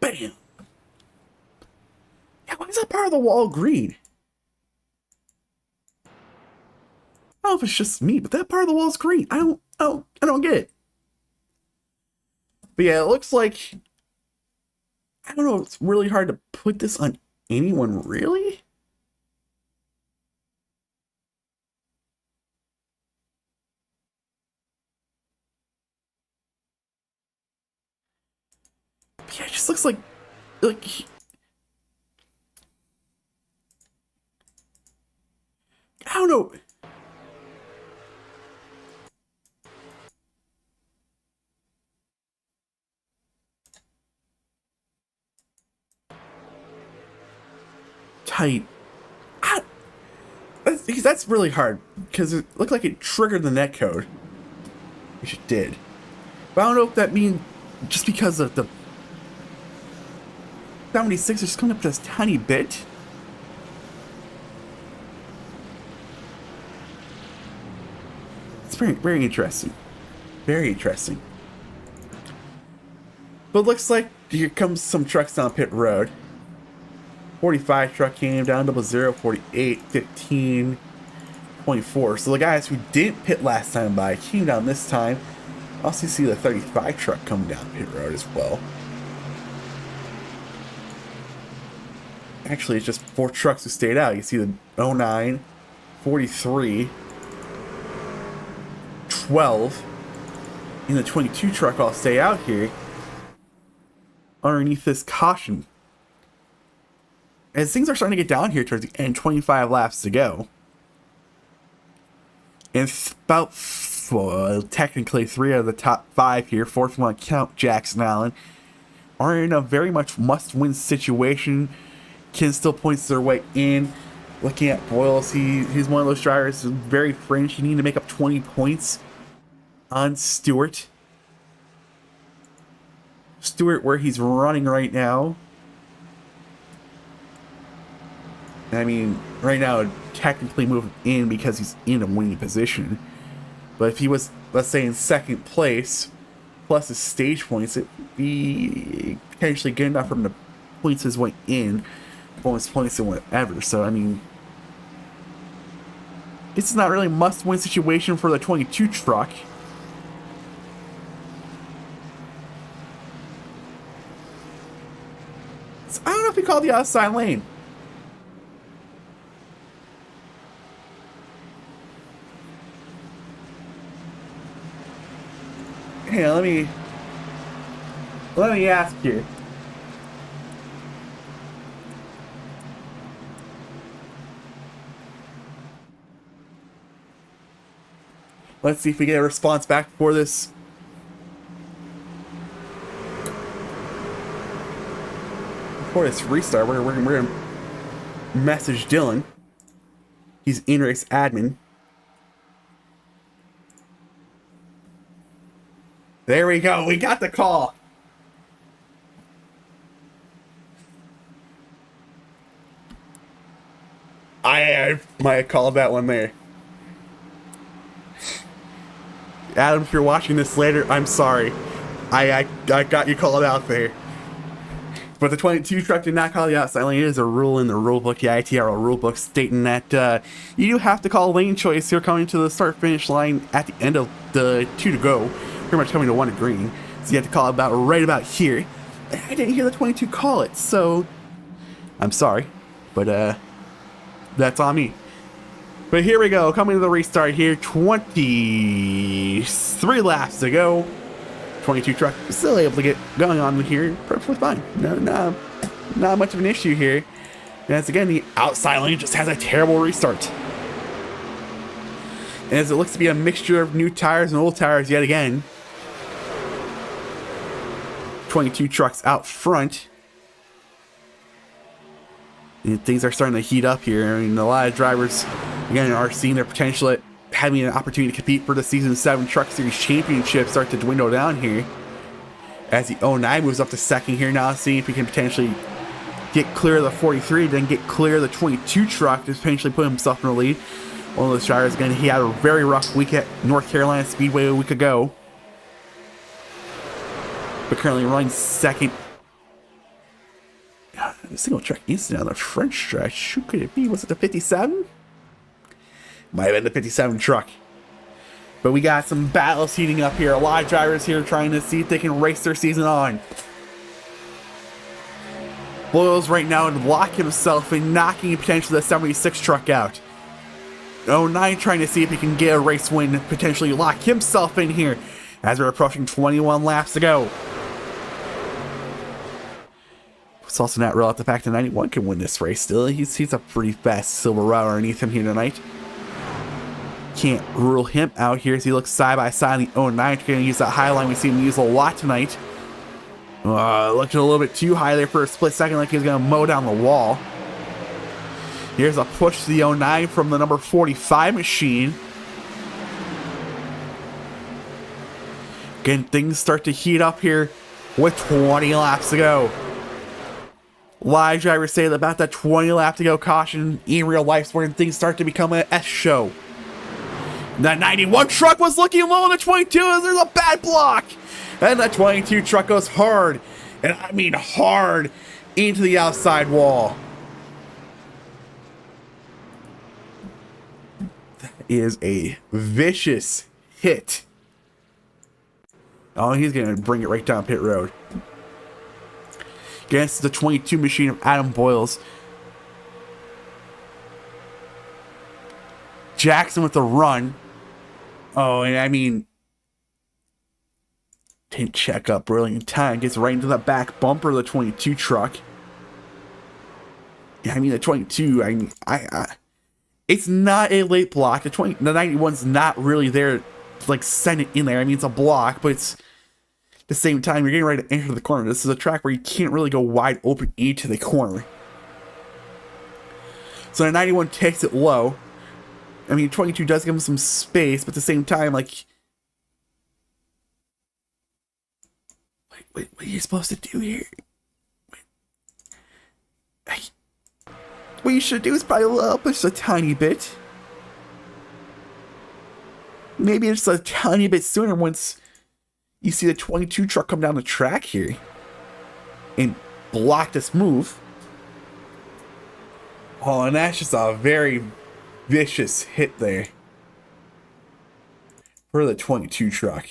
Bam! Yeah, why is that part of the wall green? I don't know if it's just me, but that part of the wall is green. I don't get it. But yeah, it looks like, I don't know, it's really hard to put this on anyone, really? But yeah, it just looks like I don't know. Tight. I, that's really hard because it looked like it triggered the netcode, which it did. But I don't know if that means just because of the 76 is coming up just a tiny bit. It's very, very interesting. Very interesting. But it looks like here comes some trucks down pit road. 45 truck came down, 00, 48, 15, 24. So the guys who didn't pit last time by came down this time. Also see the 35 truck come down pit road as well. Actually, it's just 4 trucks who stayed out. You see the 09, 43, 12, and the 22 truck all stay out here underneath this caution. As things are starting to get down here towards the end, 25 laps to go. And about, technically 3 out of the top 5 here, 4th one count Jackson Allen, are in a very much must-win situation. Can still points their way in. Looking at Boyles, he's one of those drivers who's very fringe. You need to make up 20 points on Stewart. Stewart, where he's running right now. I mean, right now, technically moving in because he's in a winning position. But if he was, let's say, in 2nd place, plus his stage points, it would be potentially good enough for him to points his way in. Bonus points and whatever. So, I mean, this is not really a must-win situation for the 22 truck. So I don't know if he called the outside lane. Hey, let me ask you. Let's see if we get a response back for this. Before this restart, we're gonna message Dylan. He's in-race admin. There we go. We got the call. I might have called that one there. Adam, if you're watching this later, I'm sorry. I got you called out there. But the 22 truck did not call the outside lane. It is a rule in the rulebook, the ITRL rulebook, stating that you do have to call lane choice here coming to the start-finish line at the end of the 2 to go. Pretty much coming to 1 to green. So you have to call about right about here. I didn't hear the 22 call it, so I'm sorry. But that's on me. But here we go, coming to the restart here, 23 laps to go. 22 truck still able to get going on here perfectly fine. Not much of an issue here. And as again, the outside lane just has a terrible restart. And as it looks to be a mixture of new tires and old tires yet again. 22 trucks out front. And things are starting to heat up here. I mean, a lot of drivers, again, are seeing their potential at having an opportunity to compete for the Season 7 Truck Series Championship start to dwindle down here. As the 09 moves up to 2nd here now, seeing if he can potentially get clear of the 43, then get clear of the 22 truck to potentially put himself in the lead. One of those drivers, again, he had a very rough week at North Carolina Speedway a week ago. But currently running 2nd. A single track incident on the French stretch. Who could it be? Was it the 57? Might have been the 57 truck. But we got some battles heating up here. A lot of drivers here trying to see if they can race their season on. Boyles right now to lock himself and knocking potentially the 76 truck out. 09 trying to see if he can get a race win, potentially lock himself in here as we're approaching 21 laps to go. It's also not real out the fact that 91 can win this race still. He's a pretty fast Silverado underneath him here tonight. Can't rule him out here as he looks side by side. The 09 going to use that high line we see him use a lot tonight. Looked a little bit too high there for a split second, like he was going to mow down the wall. Here's a push to the 09 from the number 45 machine. Again, things start to heat up here with 20 laps to go. Live drivers say that about that 20 lap to go caution in real life when things start to become an S show. That 91 truck was looking low on the 22 as there's a bad block. And that 22 truck goes hard, and I mean hard, into the outside wall. That is a vicious hit. Oh, he's going to bring it right down pit road. Against the 22 machine of Adam Boyles. Jackson with the run. Oh, and I mean, didn't check up really in time. Gets right into the back bumper of the 22 truck. Yeah, I mean, the 22, I mean, it's not a late block. The 91's not really there to, like, send it in there. I mean, it's a block, but it's at the same time, you're getting ready to enter the corner. This is a track where you can't really go wide open into the corner. So the 91 takes it low. I mean, 22 does give him some space, but at the same time, like, what are you supposed to do here? What you should do is probably push a tiny bit. Maybe just a tiny bit sooner once you see the 22 truck come down the track here and block this move. Oh, and that's just a very vicious hit there for the 22 truck.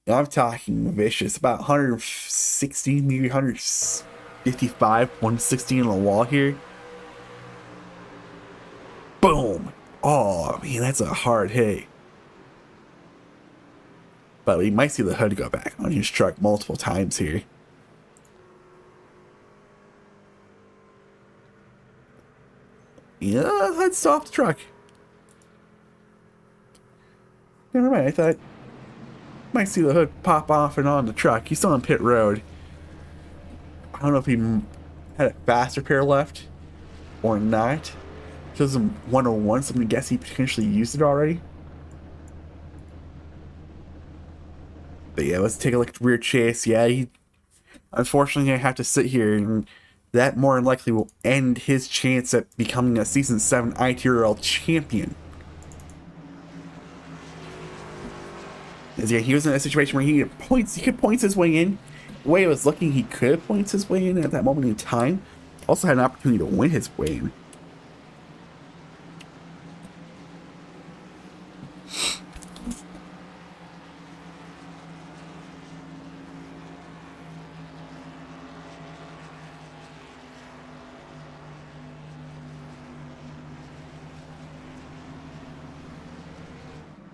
I'm talking vicious, about 160, maybe 155, 160 on the wall here. Boom! Oh man, that's a hard hit. But we might see the hood go back on his truck multiple times here. Yeah, let's stop the truck. Never mind, I thought might see the hood pop off and on the truck. He's still on pit road. I don't know if he had a fast repair left or not. Shows him 101, so I'm gonna guess he potentially used it already. But yeah, let's take a look at the rear chase. Yeah, he unfortunately gonna have to sit here, and that more than likely will end his chance at becoming a Season 7 ITRL champion. As yeah, he was in a situation where he could points his way in. The way it was looking, he could points his way in at that moment in time. Also had an opportunity to win his way in.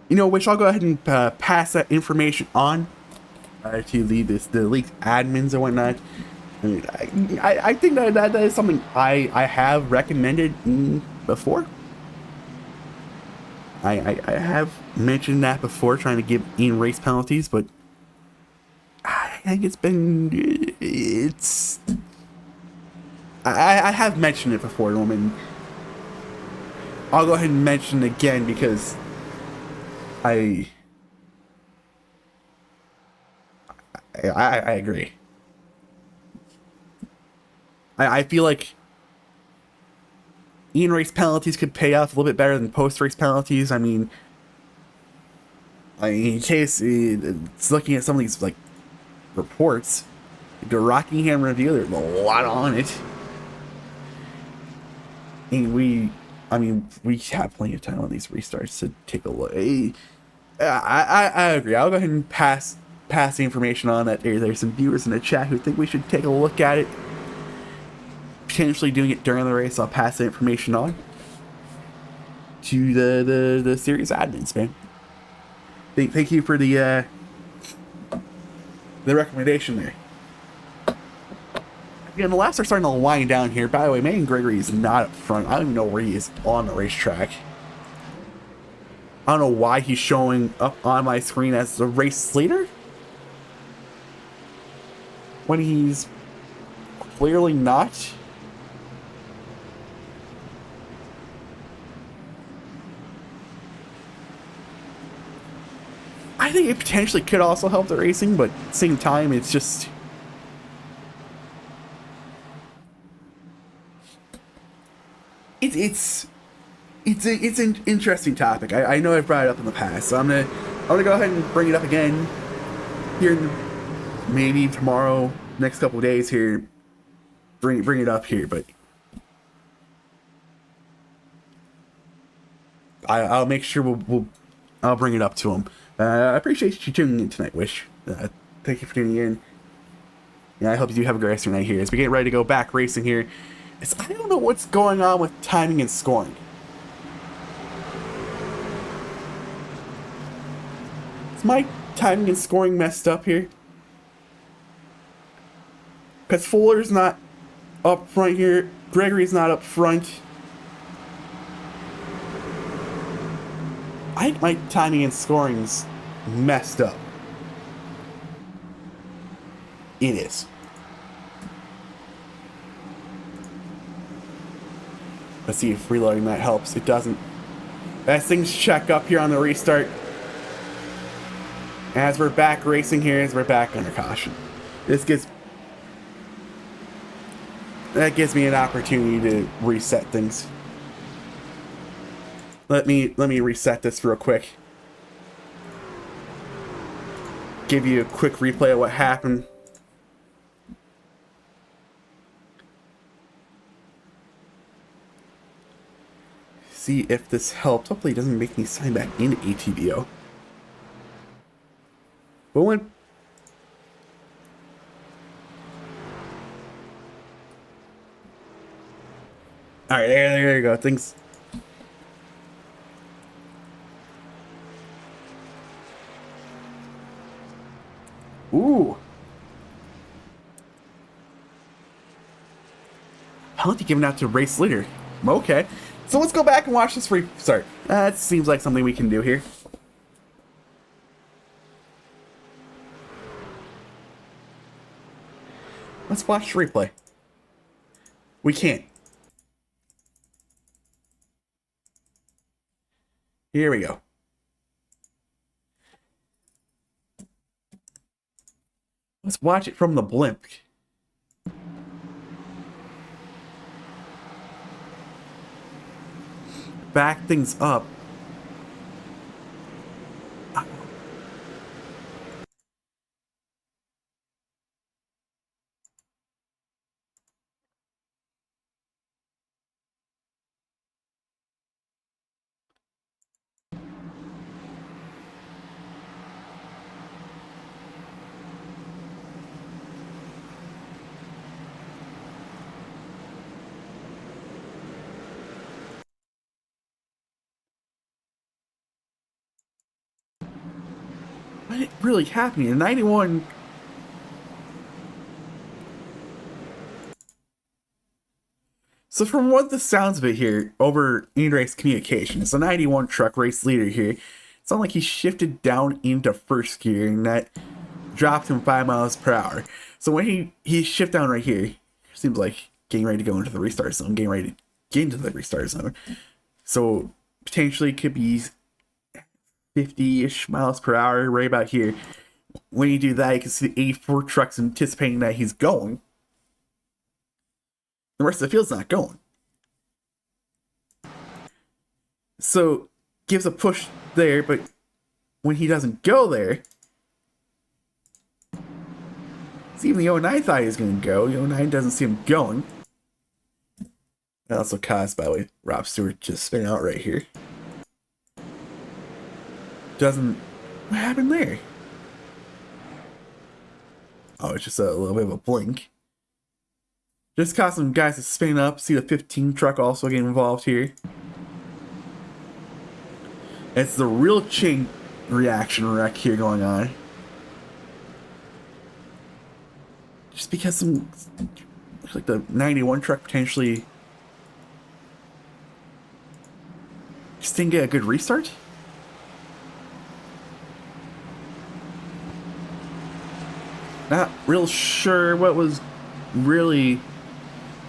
You know, which I'll go ahead and pass that information on to the league admins and whatnot. I mean, I think that is something I have recommended before. I have mentioned that before, trying to give in race penalties, but I think I have mentioned it before, Norman. I'll go ahead and mention it again because I agree. I feel like in-race penalties could pay off a little bit better than post-race penalties. I mean, in case it's looking at some of these like reports, the Rockingham review, there's a lot on it. And we have plenty of time on these restarts to take a look. I agree. I'll go ahead and pass the information on that there's some viewers in the chat who think we should take a look at it. Potentially doing it during the race. I'll pass the information on to the series admins, man. Thank you for the recommendation there. Again, the laps are starting to wind down here. By the way, Megan Gregory is not up front. I don't even know where he is on the racetrack. I don't know why he's showing up on my screen as the race leader when he's clearly not. I think it potentially could also help the racing, but at the same time, it's just... It's an interesting topic. I know I've brought it up in the past, so I'm gonna go ahead and bring it up again here, maybe tomorrow, next couple of days here. Bring it up here, but I'll make sure I'll bring it up to him. I appreciate you tuning in tonight, Wish. Thank you for tuning in. Yeah, I hope you have a great rest of your night here as we get ready to go back racing here. I don't know what's going on with timing and scoring. Is my timing and scoring messed up here? Because Fuller's not up front here. Gregory's not up front. I think my timing and scoring's messed up. It is. Let's see if reloading that helps. It doesn't. As things check up here on the restart. As we're back racing here, as we're back under caution. That gives me an opportunity to reset things. Let me reset this real quick. Give you a quick replay of what happened. See if this helped. Hopefully it doesn't make me sign back into ATVO. But when... Alright, there you go. Things... Ooh. Penalty given out to race leader. Okay. So let's go back and watch this restart. That seems like something we can do here. Let's watch the replay. We can't. Here we go. Let's watch it from the blimp. Back things up. What is really happening? In 91... So from what the sounds of it here, over in-race communication, it's a 91 truck race leader here. It's not like he shifted down into first gear and that dropped him 5 miles per hour. So when he shift down right here, seems like getting ready to go into the restart zone, getting ready to get into the restart zone. So potentially could be 50-ish miles per hour right about here. When you do that, you can see the 84 trucks anticipating that he's going. The rest of the field's not going. So, gives a push there, but when he doesn't go there, see, even the 09 thought he was going to go. The 09 doesn't see him going. Also caused, by the way, Rob Stewart just spinning out right here. Doesn't What happened there? Oh, it's just a little bit of a blink. Just caused some guys to spin up. See the 15 truck also getting involved here. It's the real chain reaction wreck here going on. Just because some, like the 91 truck potentially just didn't get a good restart. Not real sure what was really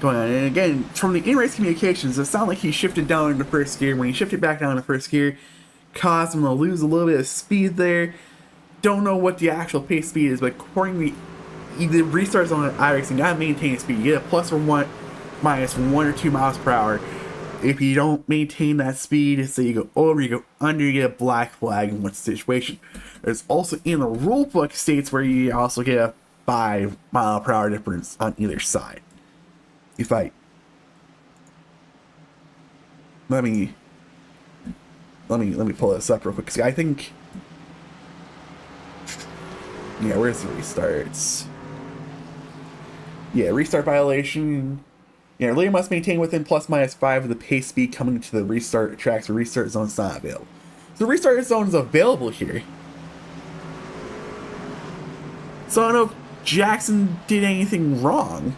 going on. And again, from the in-race communications, it sounded like he shifted down into first gear. When he shifted back down into first gear, caused him to lose a little bit of speed there. Don't know what the actual pace speed is, but according to the restarts on iRacing, you gotta maintain speed. You get a plus or one, minus 1 or 2 miles per hour. If you don't maintain that speed, say you go over, you go under, you get a black flag in what situation. There's also in the rule book states where you also get a 5 mile per hour difference on either side. If I let me pull this up real quick, because I think, yeah, where's the restarts? Yeah, restart violation. Yeah, leader must maintain within plus minus 5 of the pace speed coming into the restart tracks or restart zone is not available. So the restart zone is available here. So I don't know if Jackson did anything wrong.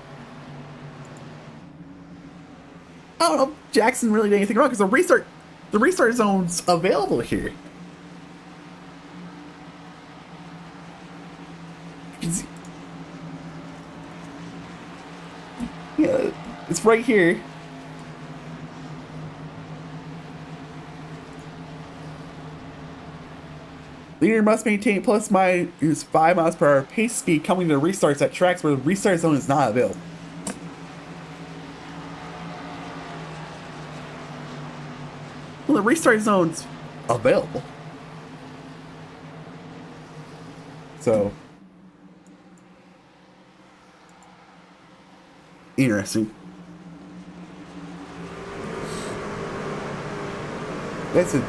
I don't know if Jackson really did anything wrong, because the restart zone's available here. Yeah, it's right here. Leader must maintain plus minus 5 miles per hour pace speed coming to restarts at tracks where the restart zone is not available. Well, the restart zone's available. So, interesting. That's an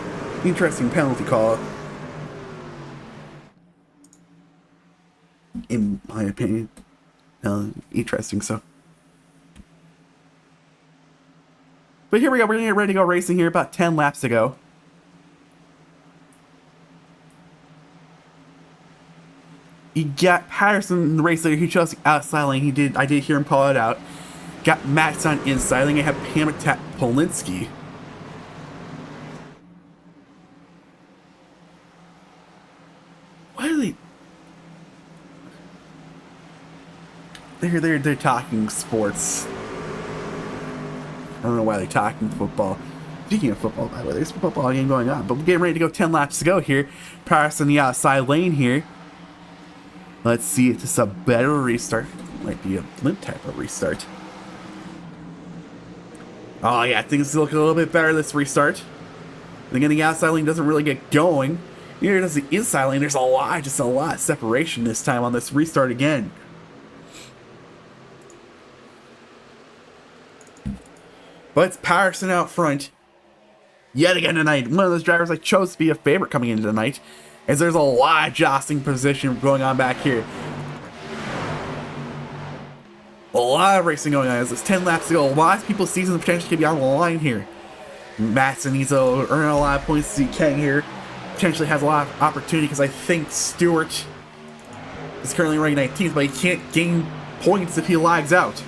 interesting penalty call, in my opinion. Interesting, so. But here we go, we're gonna get ready to go racing here, about 10 laps to go. You got Patterson, the race leader, who chose the outside lane. I did hear him call it out. Got Max on inside lane. I have Pam tap Polinsky. Why are they? They're talking sports. I don't know why they're talking football. Speaking of football, by the way, there's a football game going on. But we're getting ready to go 10 laps to go here. Patterson on the outside lane here. Let's see if this is a better restart. Might be a limp type of restart. Oh yeah, things look a little bit better this restart. And again, the outside lane doesn't really get going. Neither does the inside lane. There's just a lot of separation this time on this restart again. But it's Patterson out front yet again tonight. One of those drivers I chose to be a favorite coming into tonight, as there's a lot of jostling position going on back here. A lot of racing going on as it's 10 laps to go. A lot of people's season potentially could be on the line here. Matson needs to earn a lot of points as he can here. Potentially has a lot of opportunity, because I think Stewart is currently ranking 19th, but he can't gain points if he lags out.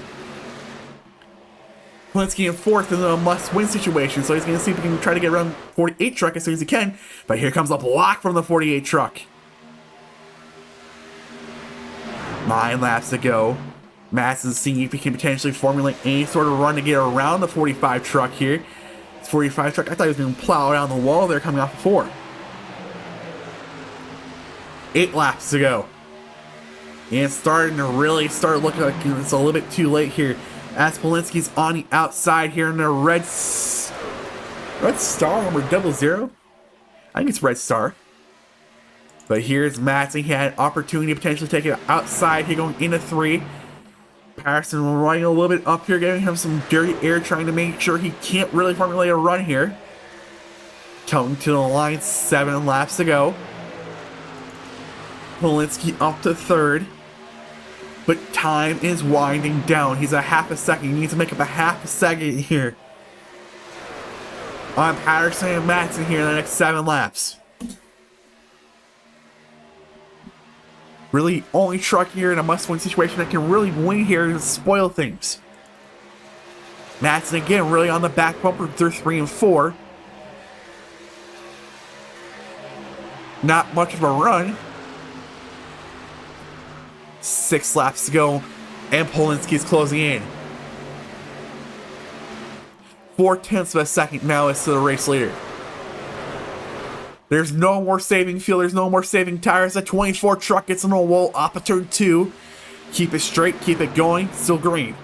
Polinsky in 4th in a must-win situation, so he's going to see if he can try to get around 48 truck as soon as he can. But here comes a block from the 48 truck. 9 laps to go. Masson's seeing if he can potentially formulate any sort of run to get around the 45 truck here. This 45 truck, I thought he was going to plow around the wall there coming off of 4. 8 laps to go. And it's starting to really start looking like it's a little bit too late here, as Polinsky's on the outside here in the red star number 00. I think it's red star. But here's Matson. He had an opportunity to potentially take it outside here going into 3. Patterson running a little bit up here, giving him some dirty air, trying to make sure he can't really formulate a run here. Coming to the line, 7 laps to go. Polinsky up to third. But time is winding down. He's a half a second. He needs to make up a half a second here on Patterson and Matson here in the next 7 laps. Really, only truck here in a must-win situation that can really win here and spoil things. Matson again really on the back bumper through 3 and 4. Not much of a run. 6 laps to go, and Polinsky's closing in. 0.4 of a second now is to the race leader. There's no more saving fuel, there's no more saving tires. That 24 truck gets in the wall off of turn 2. Keep it straight, keep it going, still green.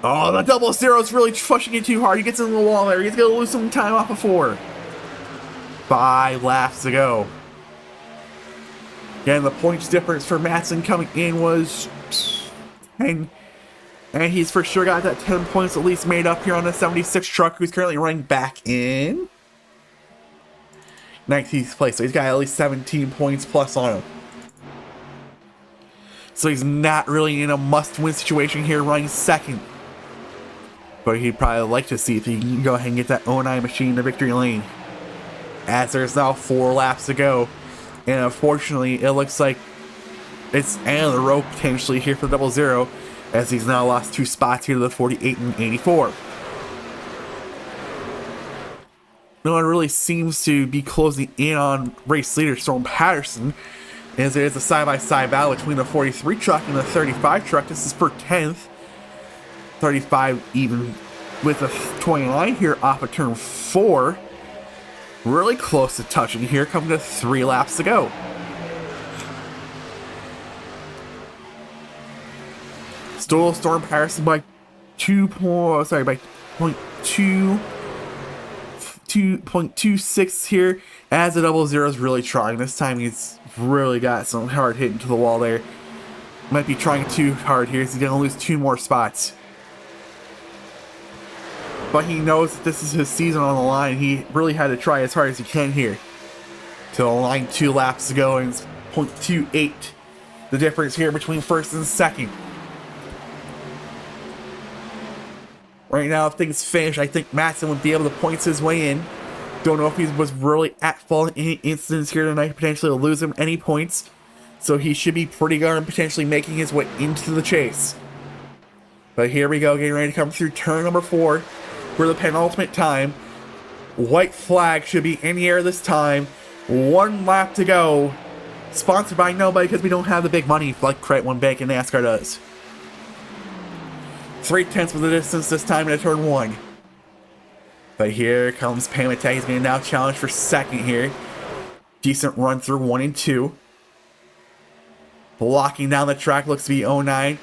Oh, the 00 is really pushing it too hard. He gets in the wall there. He's going to lose some time off of 4. 5 laps to go. Again, the points difference for Matson coming in was 10. And he's for sure got that 10 points at least made up here on the 76 truck, who's currently running back in 19th place. So he's got at least 17 points plus on him. So he's not really in a must-win situation here running second. But he'd probably like to see if he can go ahead and get that 09 machine to victory lane. As there's now 4 laps to go. And unfortunately, it looks like it's end of the road potentially here for 00, as he's now lost 2 spots here to the 48 and 84. No one really seems to be closing in on race leader Storm Patterson, as there is a side-by-side battle between the 43 truck and the 35 truck. This is for 10th. 35 even with a 29 here off of turn 4. Really close to touching here, coming to 3 laps to go. Still Storm Patterson by 2.26 here, as the 00 is really trying. This time he's really got some hard hit into the wall there. Might be trying too hard here, so he's going to lose 2 more spots. But he knows that this is his season on the line. He really had to try as hard as he can here. To the line 2 laps to go, and it's 0.28. The difference here between first and second. Right now, if things finish, I think Matson would be able to point his way in. Don't know if he was really at fault in any instance here tonight, potentially to lose him any points. So he should be pretty good and potentially making his way into the chase. But here we go, getting ready to come through turn number 4. For the penultimate time. White flag should be in the air this time. 1 lap to go. Sponsored by nobody, because we don't have the big money like Credit One Bank and NASCAR does. 0.3 of the distance this time into turn 1. But here comes Pamita. He's going to now challenge for second here. Decent run through 1 and 2. Blocking down the track looks to be 09.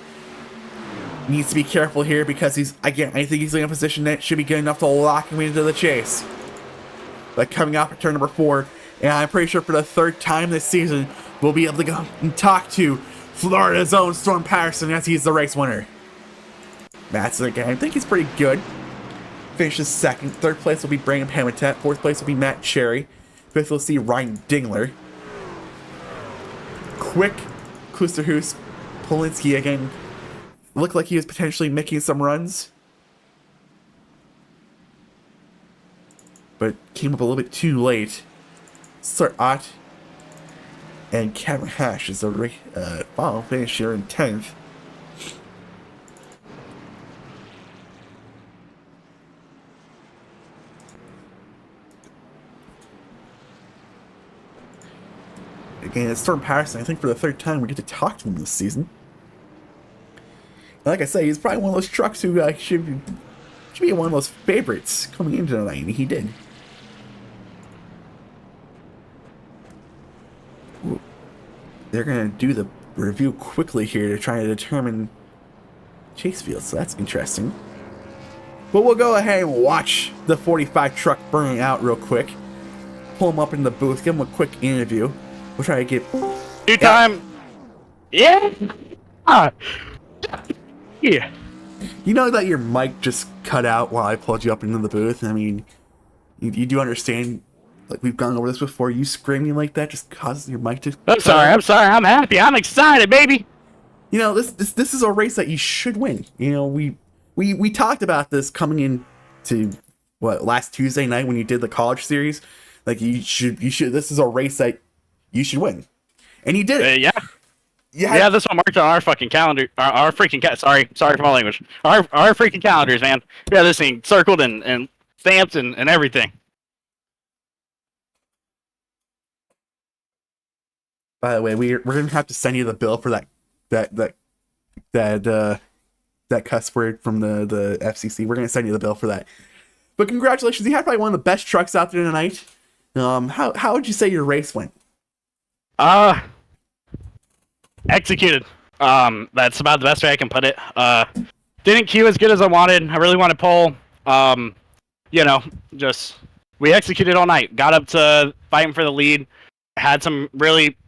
Needs to be careful here because he's, again, I think he's in a position that should be good enough to lock him into the chase. But coming off of turn number 4, and I'm pretty sure for the 3rd time this season, we'll be able to go and talk to Florida's own Storm Patterson as he's the race winner. Matson again, I think he's pretty good. Finishes second. 3rd place will be Brandon Pamitet. 4th place will be Matt Cherry. 5th we'll see Ryan Dingler. Quick Klusterhoos. Polinsky again. Looked like he was potentially making some runs. But came up a little bit too late. Sir Ott and Kevin Hash is the final finish here in 10th. Again, it's Storm Patterson. I think for the 3rd time we get to talk to him this season. Like I say, he's probably one of those trucks who should be one of those favorites coming into tonight, and he did. Ooh. They're going to do the review quickly here to try to determine chase field, so that's interesting. But we'll go ahead and watch the 45 truck burning out real quick. Pull him up in the booth, give him a quick interview. We'll try to get... Two time! Yeah! Yeah. You know that your mic just cut out while I pulled you up into the booth? I mean, you do understand like we've gone over this before, you screaming like that just causes your mic to. I'm sorry. I'm happy. I'm excited, baby. You know, this is a race that you should win. You know, we talked about this coming in to last Tuesday night when you did the college series. Like you should. This is a race that you should win, and you did it. Yeah. Yeah, this one marked on our fucking calendar. Our freaking sorry for my language. Our freaking calendars, man. Yeah, this thing circled and stamped and everything. By the way, we're gonna have to send you the bill for that cuss word from the FCC. We're gonna send you the bill for that. But congratulations, you had probably one of the best trucks out there tonight. How would you say your race went? Executed. That's about the best way I can put it. Didn't queue as good as I wanted. I really wanted pole. Just we executed all night. Got up to fighting for the lead. Had some really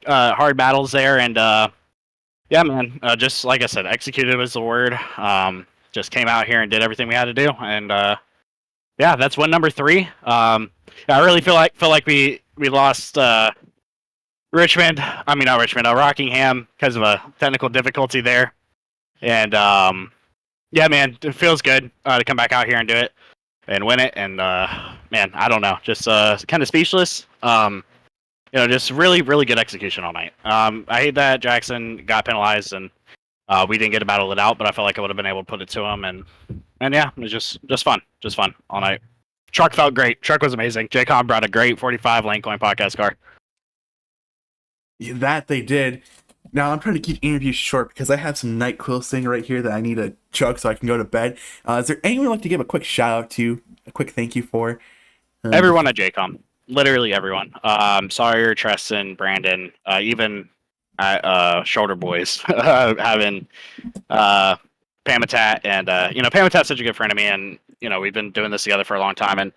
hard battles there, and yeah, man. Just like I said, executed was the word. Just came out here and did everything we had to do, and yeah, that's win number 3. I really feel like we lost Rockingham because of a technical difficulty there, and yeah, man, it feels good to come back out here and do it and win it, and man, I don't know, just kind of speechless. Just really good execution all night. I hate that Jackson got penalized and we didn't get to battle it out, but I felt like I would have been able to put it to him, and yeah, it was just fun all night. Truck felt great. Truck was amazing. J-Com brought a great 45 lane coin podcast car. Yeah, that they did. Now I'm trying to keep interviews short because I have some NyQuil sitting right here that I need to chug so I can go to bed. Is there anyone you'd like to give a quick shout out to, a quick thank you for? Everyone at JCOM. Literally everyone. Sawyer, Treston, Brandon, even Shoulder Boys having Pamatat, and Pamatat's such a good friend of me, and we've been doing this together for a long time, and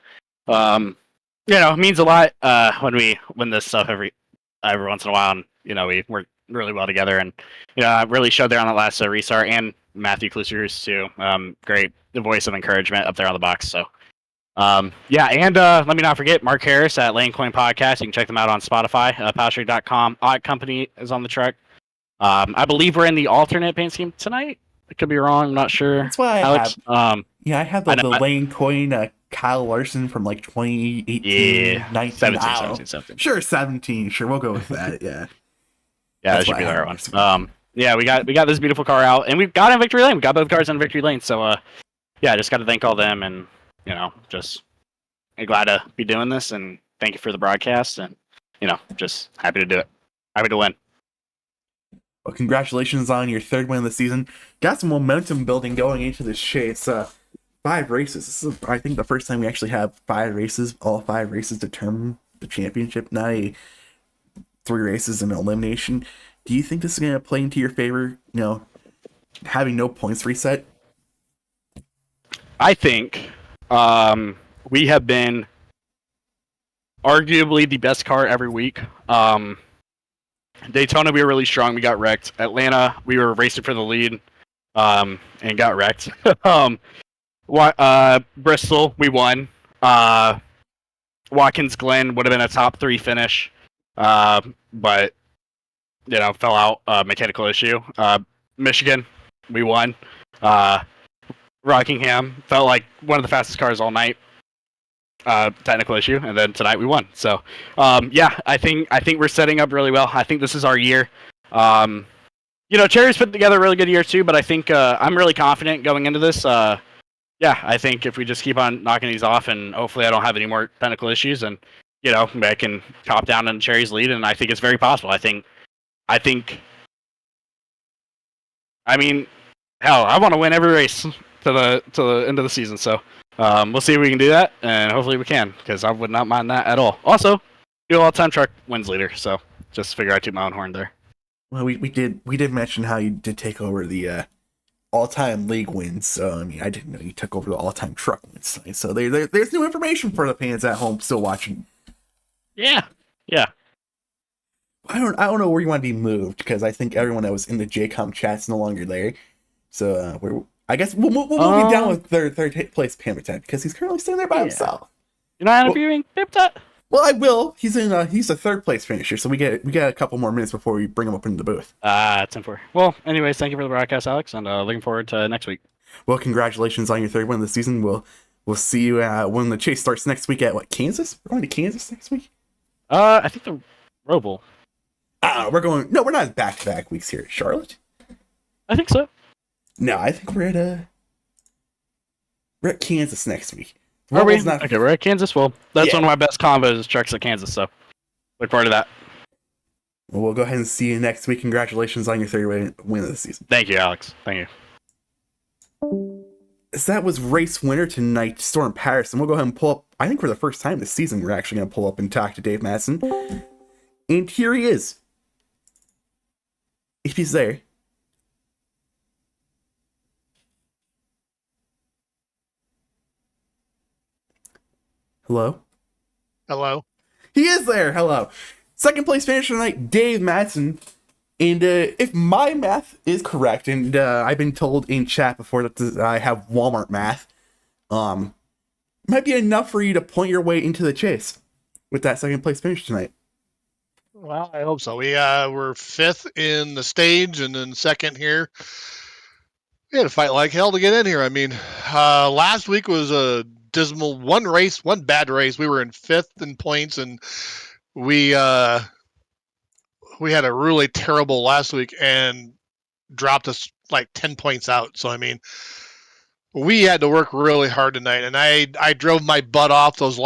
it means a lot when we win this stuff every once in a while, and we work really well together, and I really showed there on that last restart, and Matthew Klusers too. Great voice of encouragement up there on the box. So yeah, and let me not forget Mark Harris at Lane Coin Podcast. You can check them out on Spotify. Powstreet.com. Odd Company is on the truck. I believe we're in the alternate paint scheme tonight. I could be wrong. I'm not sure. That's why Alex. I have the Lane Coin Kyle Larson from like 2018, 19, 17, something. Sure, 17. Sure, we'll go with that. Yeah. Yeah, that should be the right one. Yeah, we got this beautiful car out, and we've got in Victory Lane. We got both cars in Victory Lane. So yeah, just got to thank all them, and just glad to be doing this, and thank you for the broadcast, and just happy to do it. Happy to win. Well, congratulations on your 3rd win of the season. Got some momentum building going into this shit. It's 5 races. This is, I think, the first time we actually have 5 races. All 5 races determine the championship, not a 3 races and elimination. Do you think this is going to play into your favor? Having no points reset. I think we have been arguably the best car every week. Daytona, we were really strong. We got wrecked. Atlanta, we were racing for the lead and got wrecked. Bristol, we won. Watkins Glen would have been a top 3 finish, but fell out. Mechanical issue. Michigan, we won. Rockingham felt like one of the fastest cars all night. Technical issue, and then tonight we won. So, yeah, I think we're setting up really well. I think this is our year. Cherry's put together a really good year too, but I think I'm really confident going into this. Yeah, I think if we just keep on knocking these off, and hopefully I don't have any more technical issues, and I can top down on Cherry's lead, and I think it's very possible. I mean, hell, I want to win every race to the end of the season. So. We'll see if we can do that, and hopefully we can, because I would not mind that at all. Also, all-time truck wins leader, so just figure I toot my own horn there. Well, we did mention how you did take over the all-time league wins. So I mean, I didn't know you took over the all-time truck wins tonight. So there's new information for the fans at home still watching. Yeah. I don't know where you want to be moved, because I think everyone that was in the JCOM chat's no longer there. So I guess we'll move you down with third place Pamatat, because he's currently sitting there by himself. You're not interviewing Piptat? Well, I will. He's a third place finisher, so we get a couple more minutes before we bring him up into the booth. 10-4. Well, anyways, thank you for the broadcast, Alex, and looking forward to next week. Well, congratulations on your third win of the season. We'll see you when the chase starts next week at Kansas? We're going to Kansas next week? I think the Roble. We're not back to back weeks here at Charlotte. I think so. No, I think we're at Kansas next week. Are we? Okay, we're at Kansas. Well, that's one of my best combos is trucks at Kansas, so look forward to that. Well, we'll go ahead and see you next week. Congratulations on your third win of the season. Thank you, Alex. Thank you. So that was race winner tonight, Storm Patterson. We'll go ahead and pull up, I think for the first time this season, we're actually going to pull up and talk to Dave Madison. And here he is. If he's there. Hello? Hello. He is there. Hello. Second place finisher tonight, Dave Madsen. And if my math is correct, and I've been told in chat before that I have Walmart math, might be enough for you to point your way into the chase with that second place finish tonight. Well, I hope so. We're fifth in the stage, and then second here. We had to fight like hell to get in here. I mean, last week was a dismal one bad race. We were in fifth in points, and we had a really terrible last week and dropped us like 10 points out. So, I mean, we had to work really hard tonight, and I drove my butt off those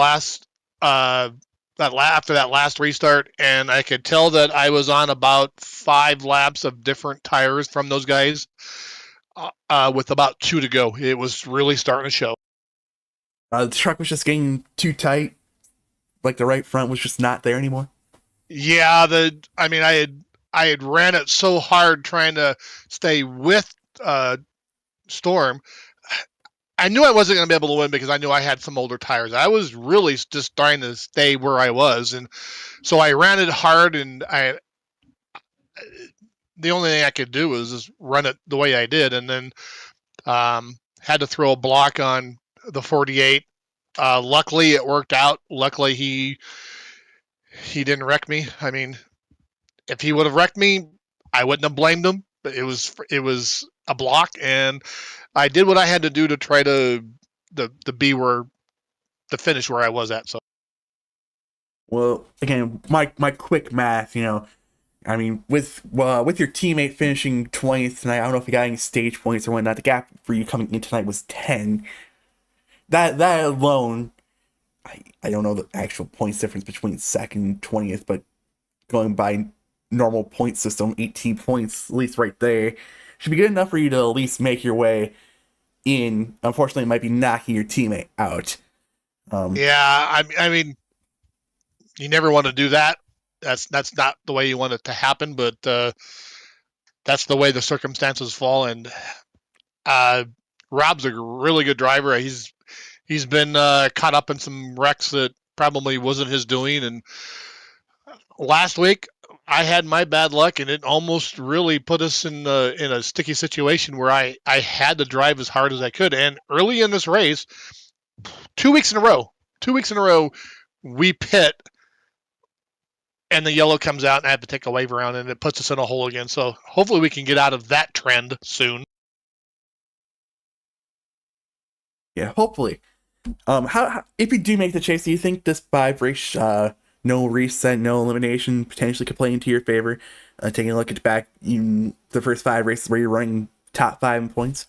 after that last restart, and I could tell that I was on about 5 laps of different tires from those guys with about 2 to go. It was really starting to show. The truck was just getting too tight. Like the right front was just not there anymore. Yeah, I had ran it so hard trying to stay with Storm. I knew I wasn't going to be able to win because I knew I had some older tires. I was really just trying to stay where I was, and so I ran it hard. And the only thing I could do was just run it the way I did, and then had to throw a block on the 48. Luckily, it worked out. Luckily, he didn't wreck me. I mean, if he would have wrecked me, I wouldn't have blamed him. But it was a block, and I did what I had to do to try to finish where I was at. So, well, again, my quick math, I mean, with your teammate finishing 20th tonight, I don't know if you got any stage points or whatnot. The gap for you coming in tonight was 10. That alone, I don't know the actual points difference between second and 20th, but going by normal point system, 18 points, at least right there, should be good enough for you to at least make your way in. Unfortunately, it might be knocking your teammate out. Yeah, I mean, you never want to do that. That's not the way you want it to happen, but that's the way the circumstances fall. And Rob's a really good driver. He's been caught up in some wrecks that probably wasn't his doing. And last week, I had my bad luck, and it almost really put us in a sticky situation where I had to drive as hard as I could. And early in this race, 2 weeks in a row, we pit, and the yellow comes out, and I have to take a wave around, and it puts us in a hole again. So hopefully we can get out of that trend soon. Yeah, hopefully. How if you do make the chase, do you think this 5 race, no reset, no elimination, potentially could play into your favor? Taking a look at the first 5 races where you're running top 5 in points.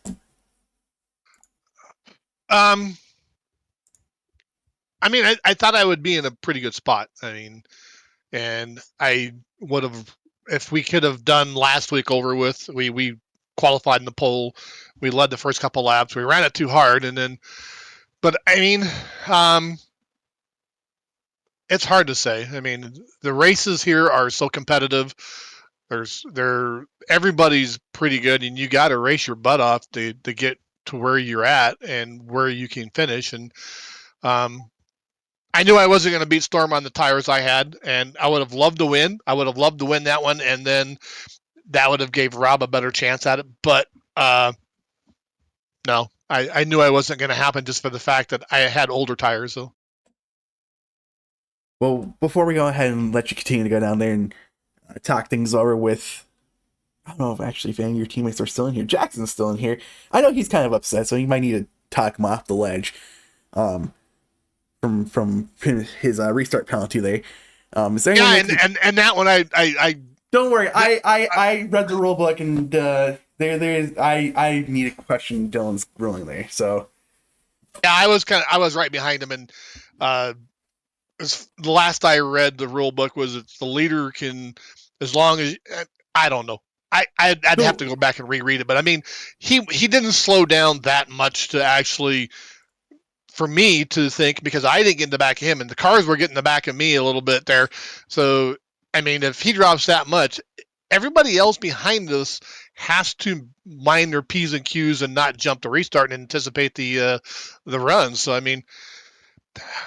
I mean, I thought I would be in a pretty good spot. I mean, and I would have, if we could have done last week over with, we qualified in the pole, we led the first couple laps, we ran it too hard, and then, but I mean, it's hard to say. I mean, the races here are so competitive. Everybody's pretty good, and you got to race your butt off to get to where you're at and where you can finish. And I knew I wasn't going to beat Storm on the tires I had, and I would have loved to win. I would have loved to win that one, and then that would have gave Rob a better chance at it. But no, I knew I wasn't going to happen just for the fact that I had older tires. So Well, before we go ahead and let you continue to go down there and talk things over with, I don't know if actually if any of your teammates are still in here. Jackson's still in here. I know he's kind of upset, so you might need to talk him off the ledge. From his restart penalty there. Is there and that one I don't worry. I read the rule book and I need to question Dylan's ruling there. So yeah, I was right behind him, and the last I read the rule book was it's the leader can, as long as I don't know. I'd have to go back and reread it, but I mean, he didn't slow down that much to actually, for me to think, because I didn't get in the back of him, and the cars were getting in the back of me a little bit there. So I mean, if he drops that much, everybody else behind us has to mind their P's and Q's and not jump the restart and anticipate the run. So I mean,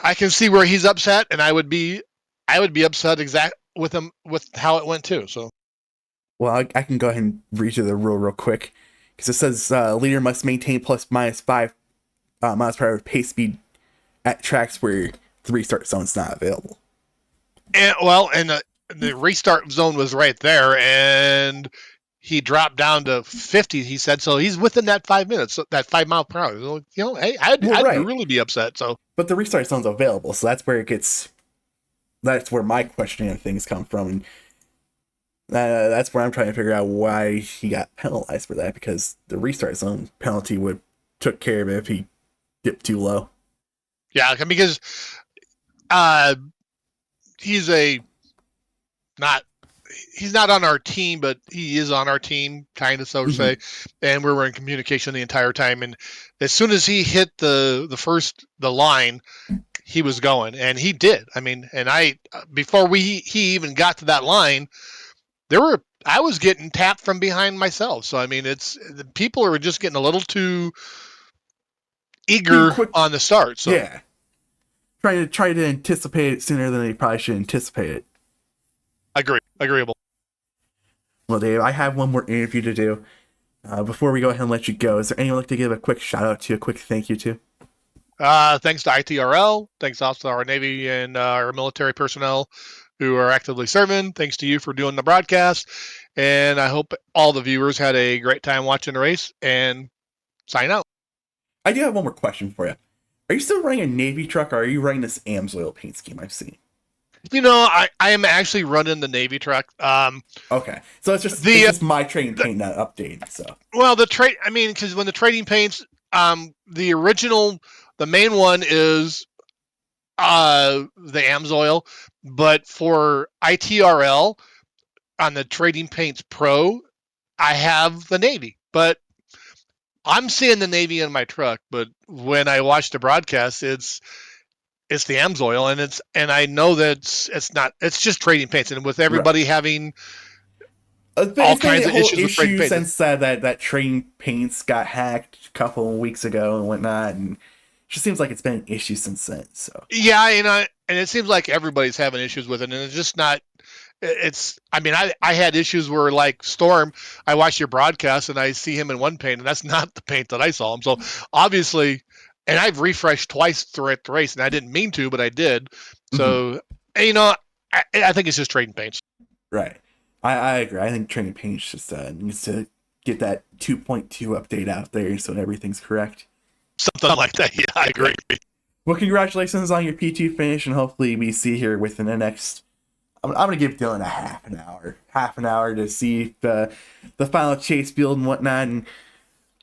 I can see where he's upset, and I would be upset with him with how it went too. So, well, I can go ahead and read you the rule real quick because it says leader must maintain plus minus 5 miles per hour pace speed at tracks where the restart zone's not available. And the restart zone was right there, and he dropped down to 50. He said so. He's within that 5 minutes, that 5 mile per hour. You know, hey, I'd really be upset. So, but the restart zone's available, so that's where it gets. That's where my questioning of things come from, and that's where I'm trying to figure out why he got penalized for that, because the restart zone penalty would took care of it if he dipped too low. Yeah, because he's not on our team, but he is on our team, kind of, so to say. And we were in communication the entire time. And as soon as he hit the line, he was going, and he did. I mean, and before he even got to that line, I was getting tapped from behind myself. So I mean, the people are just getting a little too eager on the start. So yeah, try to anticipate it sooner than they probably should anticipate it. Agreeable. Well, Dave, I have one more interview to do. Before we go ahead and let you go, is there anyone like to give a quick shout out to, a quick thank you to? Thanks to ITRL. Thanks also to our Navy and our military personnel who are actively serving. Thanks to you for doing the broadcast. And I hope all the viewers had a great time watching the race, and sign out. I do have one more question for you. Are you still running a Navy truck, or are you running this AMSOIL paint scheme I've seen? You know, I am actually running the Navy truck. Okay, so it's just my trading paint not updated. So well, because when the trading paints, the original, the main one is the AMSOIL, but for ITRL on the Trading Paints Pro, I have the Navy. But I'm seeing the Navy in my truck. But when I watch the broadcast, it's the AMSOIL, and I know that it's not. It's just trading paints, and with everybody having all kinds of issues with trading paints since that trading paints got hacked a couple of weeks ago and whatnot, and it just seems like it's been an issue since then. So yeah, and it seems like everybody's having issues with it, and it's just not. I mean, I had issues where, like Storm, I watch your broadcast and I see him in one paint, and that's not the paint that I saw him. So obviously. And I've refreshed twice throughout the race, and I didn't mean to, but I did. So, I think it's just trading paints. Right. I agree. I think trading paints just needs to get that 2.2 update out there so everything's correct. Something like that. Yeah, I agree. Well, congratulations on your P2 finish, and hopefully we see here within the next... I'm going to give Dylan a half an hour to see the final chase field and whatnot, and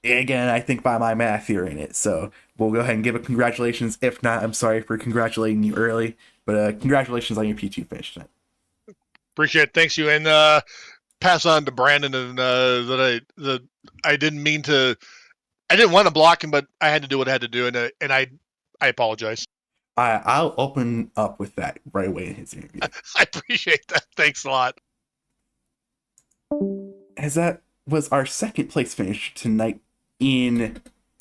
again, I think by my math you're in it, so we'll go ahead and give a congratulations. If not, I'm sorry for congratulating you early, but congratulations on your P2 finish tonight. Appreciate it. Thanks you, and pass on to Brandon and that I didn't mean to. I didn't want to block him, but I had to do what I had to do, and I apologize. I'll open up with that right away in his interview. I appreciate that. Thanks a lot. As that was our second place finish tonight in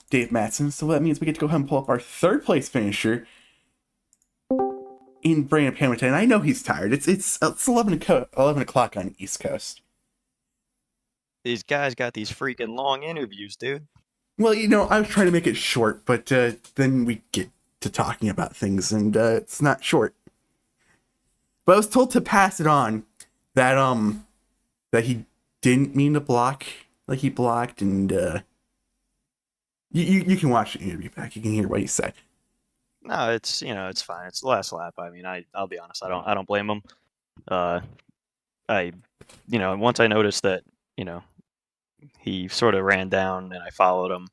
Dave Matson, so that means we get to go ahead and pull up our third place finisher in Brandon Pemberton. I know he's tired. It's 11 o'clock on the East Coast. These guys got these freaking long interviews, dude. Well, I was trying to make it short, but then we get to talking about things, and it's not short. But I was told to pass it on that that he didn't mean to block like he blocked, and you can watch the interview back. You can hear what he said. No, it's fine. It's the last lap. I mean, I'll be honest. I don't blame him. Uh, I, once I noticed that, he sort of ran down and I followed him,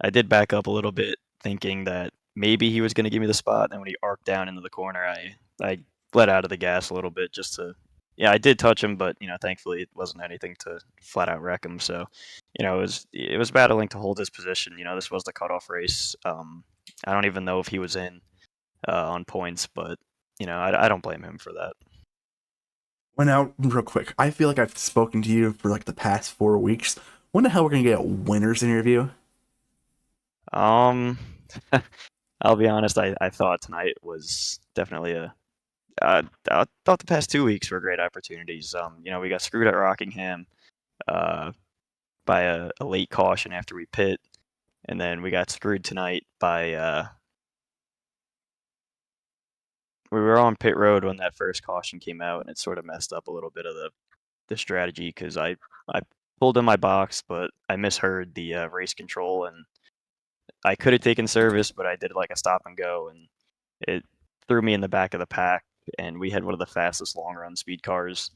I did back up a little bit, thinking that maybe he was going to give me the spot. And when he arced down into the corner, I let out of the gas a little bit just to. Yeah, I did touch him, but thankfully it wasn't anything to flat out wreck him. So, it was battling to hold his position. This was the cutoff race. I don't even know if he was in on points, but I don't blame him for that. Well, now, real quick, I feel like I've spoken to you for like the past 4 weeks. When the hell we're gonna get a winners interview? Um, I'll be honest. I thought tonight was definitely a. I thought the past 2 weeks were great opportunities. We got screwed at Rockingham, by a late caution after we pit, and then we got screwed tonight by. We were on pit road when that first caution came out, and it sort of messed up a little bit of the strategy because I pulled in my box, but I misheard the race control, and I could have taken service, but I did like a stop and go, and it threw me in the back of the pack, and we had one of the fastest long run speed cars.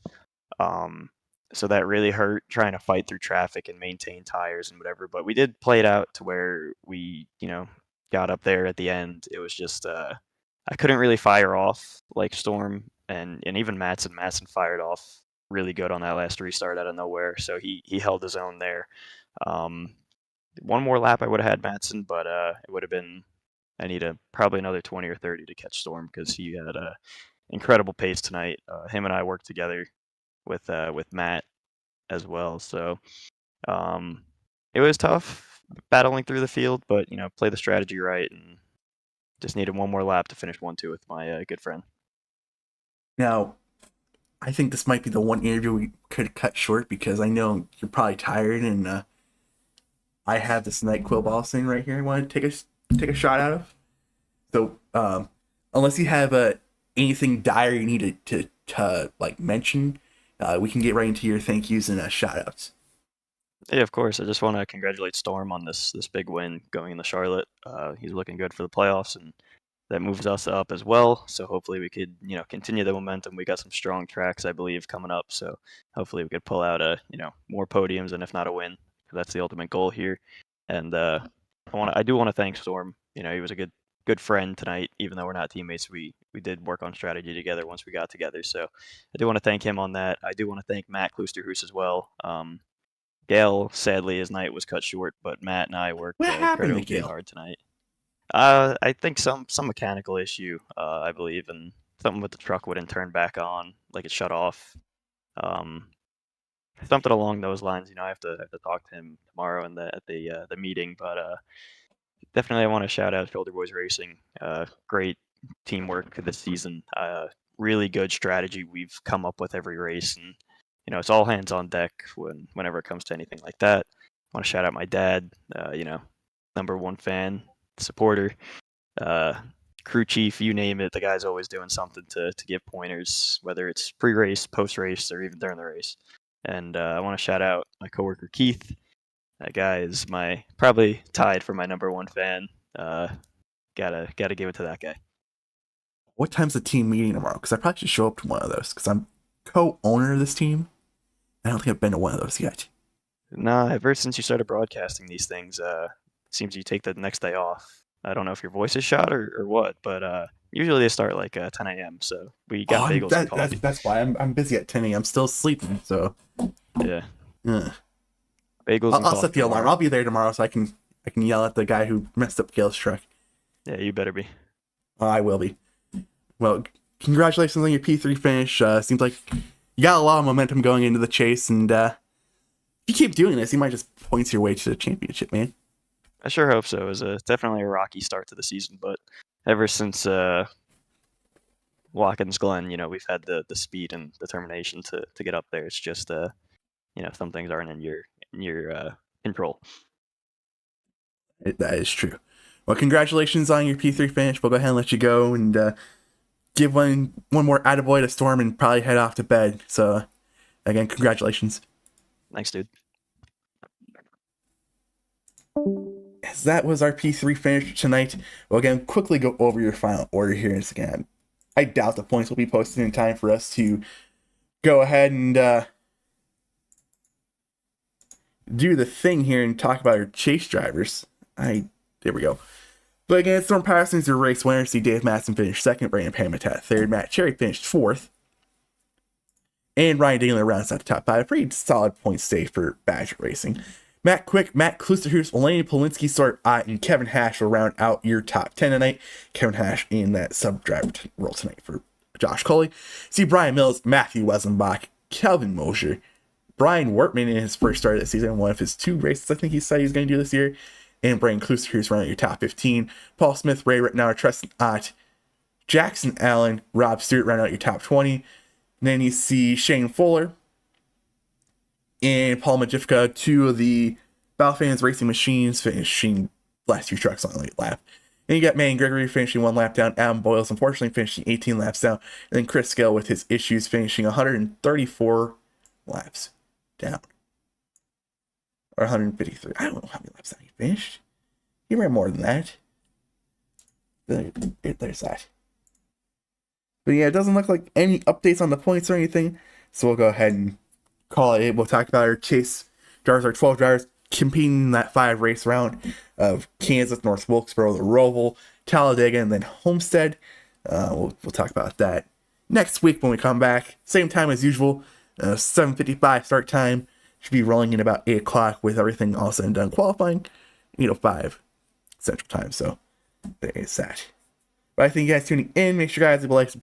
So that really hurt trying to fight through traffic and maintain tires and whatever. But we did play it out to where we, got up there at the end. It was just I couldn't really fire off like Storm and even Matson. Matson fired off really good on that last restart out of nowhere. So he held his own there. One more lap I would have had Matson, but it would have been I need probably another 20 or 30 to catch Storm because he had a incredible pace tonight. Him and I worked together with Matt as well. So it was tough battling through the field, but play the strategy right and just needed one more lap to finish 1-2 with my good friend. Now, I think this might be the one interview we could cut short because I know you're probably tired, and I have this NyQuil ball sitting right here. I want to take a shot out of. So, unless you have anything dire you need to like mention, we can get right into your thank yous and shout outs. Yeah, of course. I just want to congratulate Storm on this big win going into Charlotte. He's looking good for the playoffs, and that moves us up as well. So hopefully we could, continue the momentum. We got some strong tracks, I believe, coming up. So hopefully we could pull out more podiums, and if not a win, that's the ultimate goal here. And I do want to thank Storm. He was a good friend tonight, even though we're not teammates. We did work on strategy together once we got together. So I do want to thank him on that. I do want to thank Matt Klusterhuis as well. Gail, sadly, his night was cut short, but Matt and I worked What happened to incredibly Gail? hard tonight. I think some mechanical issue, I believe, and something with the truck wouldn't turn back on, like it shut off. Something along those lines. I have to talk to him tomorrow at the meeting, but definitely I want to shout out Shoulder Boys Racing. Great teamwork this season. Really good strategy we've come up with every race, and it's all hands on deck whenever it comes to anything like that. I want to shout out my dad, number one fan, supporter, crew chief, you name it. The guy's always doing something to give pointers, whether it's pre-race, post-race, or even during the race. And I want to shout out my coworker Keith. That guy is probably tied for my number one fan. Gotta give it to that guy. What time's the team meeting tomorrow? Because I probably should show up to one of those because I'm co-owner of this team. I don't think I've been to one of those yet. Nah, ever since you started broadcasting these things, it seems you take the next day off. I don't know if your voice is shot or what, but usually they start like 10 a.m. So we got bagels and coffee. That's why I'm busy at 10 a.m. still sleeping. So yeah, bagels. and I'll coffee set the alarm. tomorrow. I'll be there tomorrow so I can yell at the guy who messed up Gail's truck. Yeah, you better be. I will be. Well, congratulations on your P3 finish. Seems like you got a lot of momentum going into the chase, and if you keep doing this, you might just point your way to the championship, man. I sure hope so. It was definitely a rocky start to the season, but ever since Watkins Glen, we've had the speed and determination to get up there. It's just some things aren't in your control. That is true. Well, congratulations on your P3 finish. We'll go ahead and let you go and give one more attaboy to Storm and probably head off to bed. So, again, congratulations. Thanks, dude. As that was our P3 finish tonight, we'll again quickly go over your final order here once again. I doubt the points will be posted in time for us to go ahead and do the thing here and talk about our chase drivers. There we go. But again, Storm Patterson's your race winner. See Dave Madsen finished second, Brandon Pamitat third, Matt Cherry finished fourth, and Ryan Dingler rounds out the top five. Pretty solid point stay for Badger Racing. Matt Quick, Matt Klusterhus, Eleni Polinsky, Sort and Kevin Hash will round out your top 10 tonight. Kevin Hash in that sub-driver role tonight for Josh Coley. See Brian Mills, Matthew Wesenbach, Kelvin Mosher, Brian Wortman in his first start of the season, one of his 2 races I think he said he was going to do this year, and Brian Klusterhus round out your top 15. Paul Smith, Ray Rittenauer, Tristan Ott, Jackson Allen, Rob Stewart round out your top 20. And then you see Shane Fuller and Paul Majivka, 2 of the Battlefans Racing Machines, finishing last 2 trucks on the late lap. And you got Manny Gregory finishing 1 lap down, Adam Boyles unfortunately finishing 18 laps down, and then Chris Gill with his issues finishing 134 laps down. Or 153. I don't know how many laps down he finished. He ran more than that. There's that. But yeah, it doesn't look like any updates on the points or anything, so we'll go ahead and call it. We'll talk about our chase drivers, our 12 drivers competing in that 5 race round of Kansas, North Wilkesboro, the Roval, Talladega, and then Homestead. We'll talk about that next week when we come back. Same time as usual, 7:55 start time. Should be rolling in about 8 o'clock with everything all said and done. Qualifying, 5 Central Time. So there is that. But I think you guys tuning in. Make sure you guys leave a like,